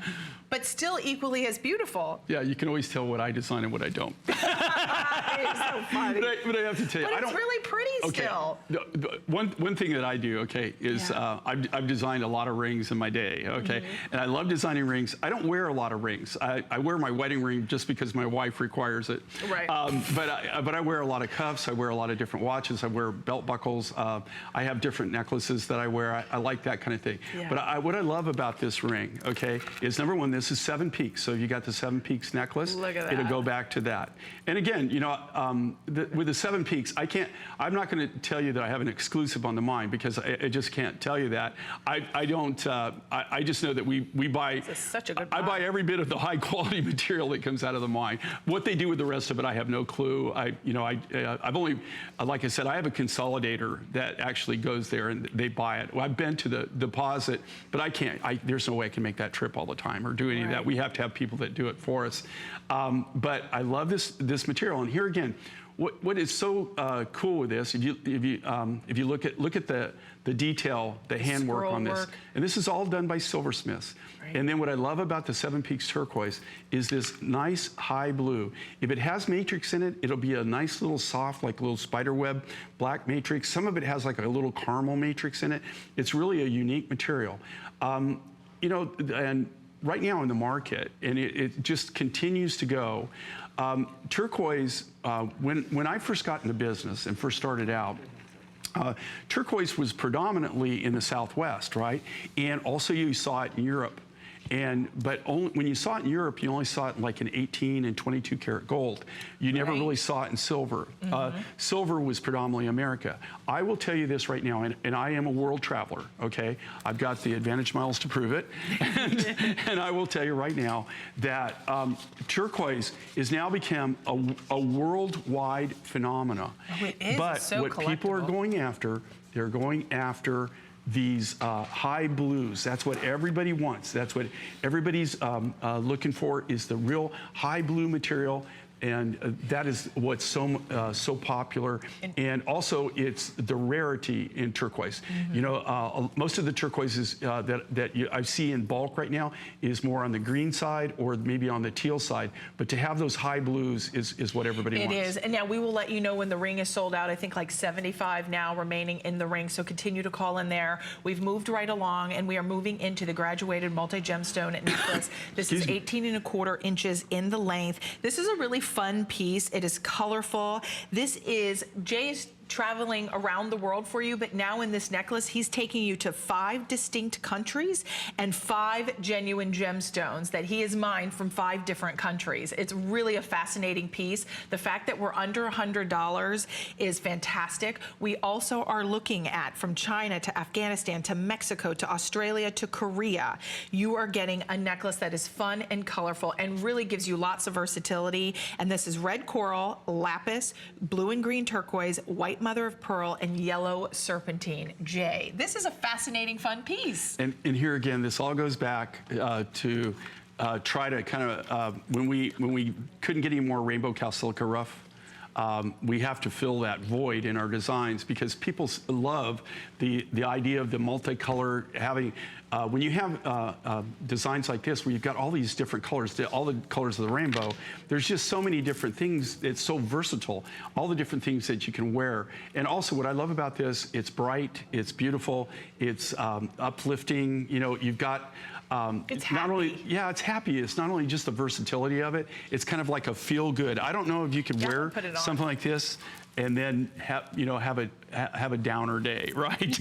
but still equally as beautiful. Yeah, you can always tell what I design and what I don't. It's so funny. But I have to tell you, but it's really pretty still. One thing that I do, is I've designed a lot of rings in my day, and I love designing rings. I don't wear a lot of rings. I wear my wedding ring just because my wife requires it. Right. But I wear a lot of cuffs. I wear a lot of different watches. I wear belt buckles. I have different necklaces that I wear. I like that kind of thing. Yeah. But what I love about this ring, is number one, this is 7 peaks. So you got the 7 peaks necklace. Look at that. It'll go back to that. And again, with the 7 peaks, I'm not going to tell you that I have an exclusive on the mine because I just can't tell you that. I just know that we buy. This is such a good buy. I buy every bit of the high quality material that comes out of the mine. What they do with the rest of it, I have no clue. I've only, like I said, I have a consolidator that actually goes there and they buy it. Well, I've been to the deposit, but I can't. There's no way I can make that trip all the time or do any of that. We have to have people that do it for us. But I love this material. And here again, what is so cool with this, if you look at the detail, the handwork on this, and this is all done by silversmiths. Right. And then what I love about the Seven Peaks turquoise is this nice high blue. If it has matrix in it, it'll be a nice little soft, like little spider web black matrix. Some of it has like a little caramel matrix in it. It's really a unique material. You know, and right now in the market, and it just continues to go. Turquoise, when I first got into business and first started out, turquoise was predominantly in the Southwest, right? And also you saw it in Europe. But only, when you saw it in Europe, you only saw it like in 18 and 22 karat gold. You never really saw it in silver. Silver was predominantly America. I will tell you this right now, and I am a world traveler, okay? I've got the Advantage Miles to prove it. And I will tell you right now that turquoise has now become a worldwide phenomena. Oh, it is. But it's so what people are going after, they're going after these high blues. That's what everybody wants. That's what everybody's looking for, is the real high blue material. And that is what's so popular. And also, it's the rarity in turquoise. You know, most of the turquoises that I see in bulk right now is more on the green side or maybe on the teal side. But to have those high blues is what everybody wants. It is. And now we will let you know when the ring is sold out. I think like 75 now remaining in the ring. So continue to call in there. We've moved right along, and we are moving into the graduated multi-gemstone necklace. This is 18¼ inches in the length. This is a really fun piece. It is colorful. This is Jay's traveling around the world for you, but now in this necklace, he's taking you to 5 distinct countries and 5 genuine gemstones that he has mined from 5 different countries. It's really a fascinating piece. The fact that we're under $100 is fantastic. We also are looking at, from China to Afghanistan to Mexico to Australia to Korea, you are getting a necklace that is fun and colorful and really gives you lots of versatility. And this is red coral, lapis, blue and green turquoise, white mother of pearl, and yellow serpentine. Jay, this is a fascinating, fun piece. And here again, this all goes back to try to kind of, when we couldn't get any more rainbow calsilica rough, we have to fill that void in our designs, because people love the idea of the multicolor, having, when you have designs like this where you've got all these different colors, all the colors of the rainbow, there's just so many different things. It's so versatile, all the different things that you can wear. And also what I love about this, it's bright, it's beautiful, it's uplifting. You know, you've got, it's not happy. only, yeah, it's happy. It's not only just the versatility of it, it's kind of like a feel good. I don't know if you could wear something like this and then have a downer day, right?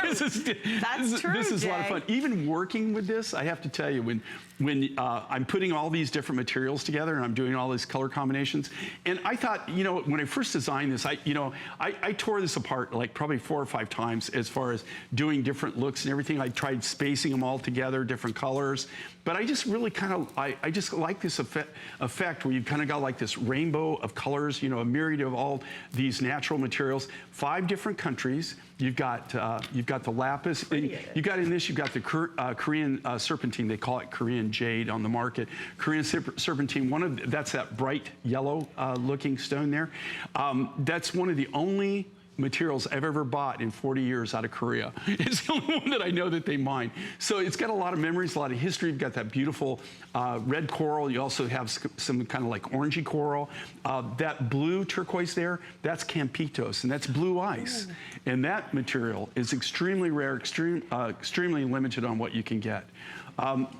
That's true. This is Jay. a lot of fun. Even working with this, I have to tell you, when I'm putting all these different materials together and I'm doing all these color combinations, and I thought, you know, when I first designed this, I tore this apart like probably 4 or 5 times as far as doing different looks and everything. I tried spacing them all together, different colors, but I just really kind of, I just like this effect where you've kind of got like this rainbow of colors, you know, a myriad of all these natural materials, 5 different countries. You've got the lapis. You got in this. You've got the Korean serpentine. They call it Korean jade on the market. Korean serpentine. That's that bright yellow looking stone there. That's one of the only materials I've ever bought in 40 years out of Korea. It's the only one that I know that they mine. So it's got a lot of memories, a lot of history. You've got that beautiful red coral. You also have some kind of like orangey coral. That blue turquoise there, that's Campitos, and that's blue ice. Ooh. And that material is extremely rare, extremely limited on what you can get.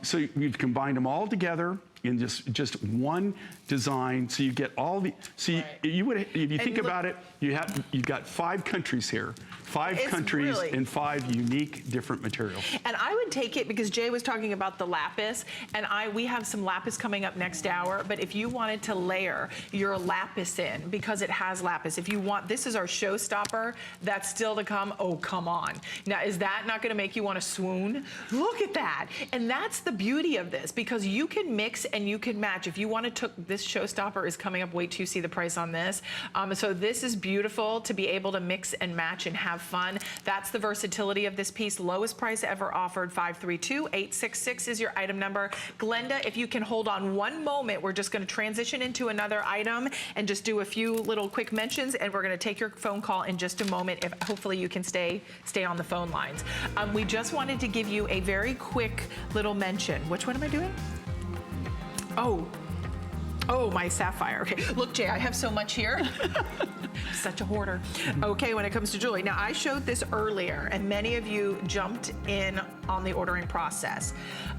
So we've combined them all together in just one design, so you get all the. So you would, if you think about it, you've got 5 countries here, 5 countries really, and 5 unique different materials. And I would take it, because Jay was talking about the lapis, and we have some lapis coming up next hour. But if you wanted to layer your lapis in, because it has lapis, if you want, this is our showstopper. That's still to come. Oh, come on! Now, is that not going to make you want to swoon? Look at that! And that's the beauty of this, because you can mix and you can match. If you want to this showstopper is coming up. Wait till you see the price on this. So this is beautiful to be able to mix and match and have fun. That's the versatility of this piece. Lowest price ever offered, 532-866 is your item number. Glenda, if you can hold on one moment, we're just going to transition into another item and just do a few little quick mentions, and we're going to take your phone call in just a moment. If hopefully you can stay on the phone lines. We just wanted to give you a very quick little mention. Which one am I doing? Oh, my sapphire. Okay, look, Jay, I have so much here. Such a hoarder. Okay, when it comes to jewelry. Now, I showed this earlier, and many of you jumped in on the ordering process.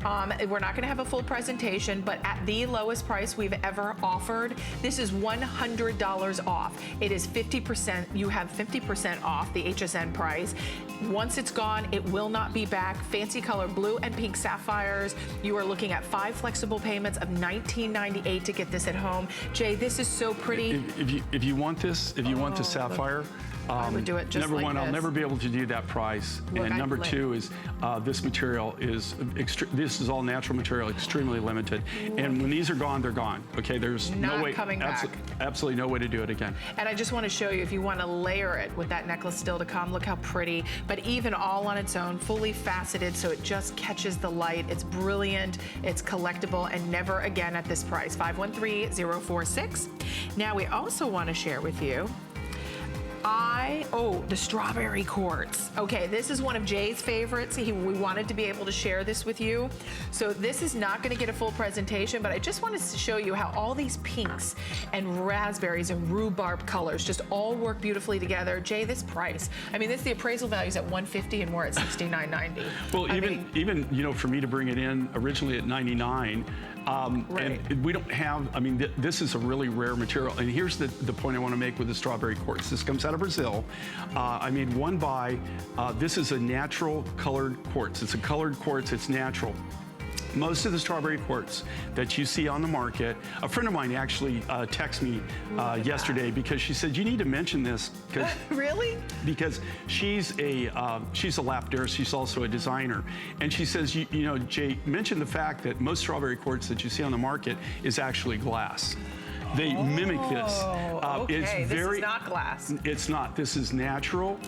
We're not gonna have a full presentation, but at the lowest price we've ever offered, this is $100 off. It is 50%, you have 50% off the HSN price. Once it's gone, it will not be back. Fancy color blue and pink sapphires. You are looking at 5 flexible payments of $19.98 to get this at home. Jay, this is so pretty. If you want this, if you want the sapphire, I would do it just number like one, this. I'll never be able to do that price. Look, and number two is this material is, this is all natural material, extremely limited. And when these are gone, they're gone. Okay, there's no way, coming back. Absolutely no way to do it again. And I just want to show you, if you want to layer it with that necklace still to come, look how pretty. But even all on its own, fully faceted, so it just catches the light. It's brilliant, it's collectible, and never again at this price. 513-046. Now we also want to share with you the strawberry quartz. Okay, this is one of Jay's favorites. We wanted to be able to share this with you. So this is not going to get a full presentation, but I just wanted to show you how all these pinks and raspberries and rhubarb colors just all work beautifully together. Jay, this price, I mean, the appraisal value is at $150 and we're at $69.90. Well, even you know, for me to bring it in originally at $99, right. And we don't have, I mean, this is a really rare material. And here's the point I want to make with the strawberry quartz. This comes out of Brazil. I made one buy. This is a natural colored quartz. It's a colored quartz. It's natural. Most of the strawberry quartz that you see on the market, a friend of mine actually texted me yesterday because she said, you need to mention this. Really? Because she's a lapidary, she's also a designer. And she says, you know, Jay, mention the fact that most strawberry quartz that you see on the market is actually glass. They mimic this. Okay, this is not glass. It's not. This is natural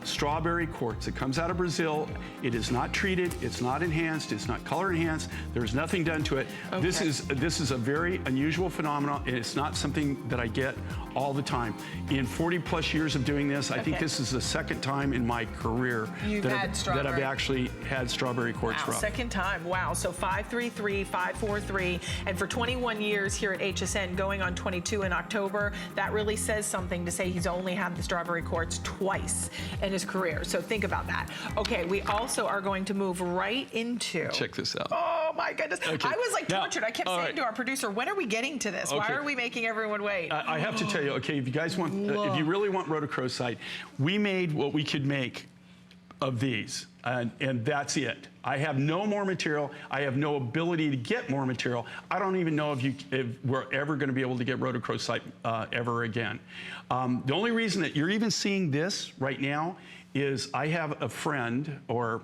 strawberry quartz. It comes out of Brazil. It is not treated. It's not enhanced. It's not color enhanced. There's nothing done to it. Okay. This is a very unusual phenomenon. And it's not something that I get all the time. In 40 plus years of doing this, I think this is the second time in my career that I've actually had strawberry quartz rough. Second time. Wow. So 533-543. And for 21 years here at HSN, going on 22 in October, that really says something to say he's only had the strawberry quartz twice in his career. So think about that. Okay, we also are going to move right into... Check this out. Oh my goodness. Okay. I was like tortured. I kept saying to our producer, when are we getting to this? Okay. Why are we making everyone wait? I have to tell you, okay, if you guys want, if you really want rhodochrosite, we made what we could make of these, and that's it. I have no more material. I have no ability to get more material. I don't even know if we're ever going to be able to get rhodochrosite ever again. The only reason that you're even seeing this right now is I have a friend or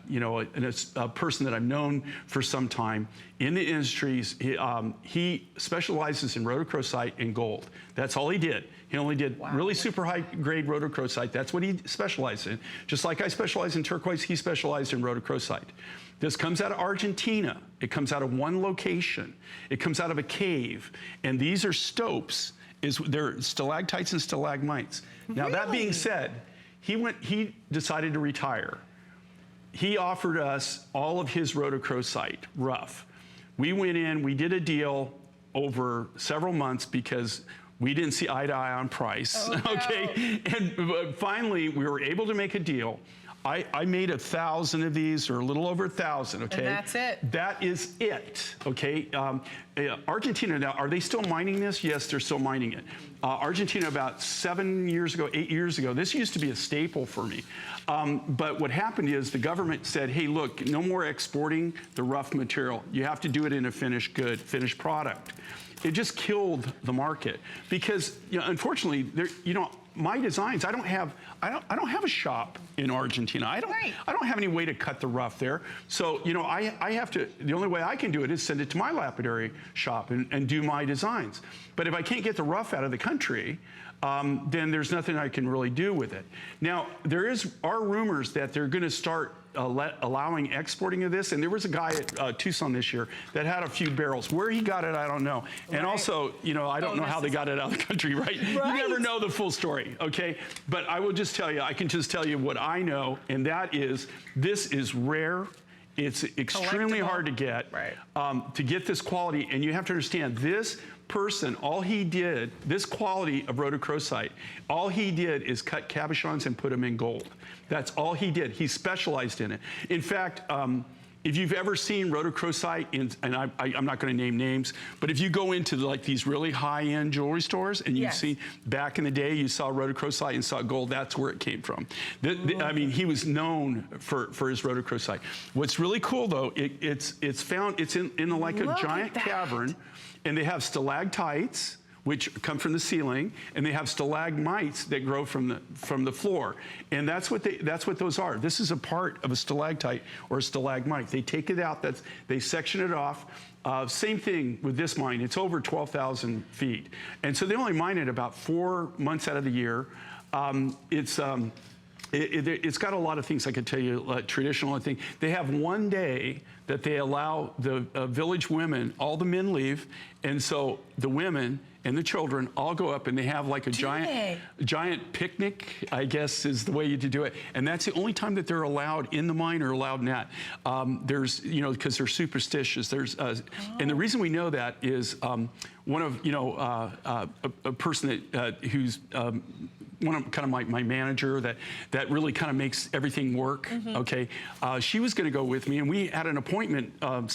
you know, a person that I've known for some time in the industries. He specializes in rhodochrosite and gold. That's all he did. He only did really super high grade rhodochrosite. That's what he specialized in. Just like I specialize in turquoise, he specialized in rhodochrosite. This comes out of Argentina. It comes out of one location. It comes out of a cave. And these are stopes. They're stalactites and stalagmites. Now, that being said, he decided to retire. He offered us all of his rhodochrosite rough. We went in, we did a deal over several months because we didn't see eye to eye on price. Oh, no. Okay, and finally we were able to make a deal. I made 1,000 of these, or a little over 1,000, okay? And that's it. That is it, okay? Argentina, now, are they still mining this? Yes, they're still mining it. Argentina, about 7 years ago, 8 years ago, this used to be a staple for me. But what happened is the government said, hey, look, no more exporting the rough material. You have to do it in a finished good, finished product. It just killed the market because, you know, unfortunately, you know, my designs, I don't have a shop in Argentina. I don't have any way to cut the rough there. So, you know, I have to, the only way I can do it is send it to my lapidary shop and do my designs. But if I can't get the rough out of the country, then there's nothing I can really do with it. Now, there are rumors that they're going to start allowing exporting of this, and there was a guy at Tucson this year that had a few barrels. Where he got it, I don't know. Right. And also, you know, I don't know how they got it out of the country, right? You never know the full story, okay? But I will just tell you, I can just tell you what I know, and that is, this is rare. It's extremely hard to get, to get this quality, and you have to understand, this person, all he did, this quality of rhodochrosite, all he did is cut cabochons and put them in gold. That's all he did. He specialized in it. In fact, if you've ever seen rhodochrosite, and I'm not going to name names, but if you go into like these really high-end jewelry stores and you've seen, back in the day, you saw rhodochrosite and saw gold, that's where it came from. I mean, he was known for his rhodochrosite. What's really cool, though, it's in like a giant cavern, and they have stalactites, which come from the ceiling, and they have stalagmites that grow from the floor, and that's what those are. This is a part of a stalactite or a stalagmite. They take it out, they section it off. Same thing with this mine. It's over 12,000 feet, and so they only mine it about 4 months out of the year. It's got a lot of things I could tell you, traditional thing. They have one day that they allow the village women, all the men leave, and so the women and the children all go up and they have like a giant picnic, I guess is the way you do it. And that's the only time that they're allowed in the mine or allowed in that. There's, you know, because they're superstitious. And the reason we know that is one of, you know, a person that who's one of kind of my manager that really kind of makes everything work. Okay, she was going to go with me, and we had an appointment 7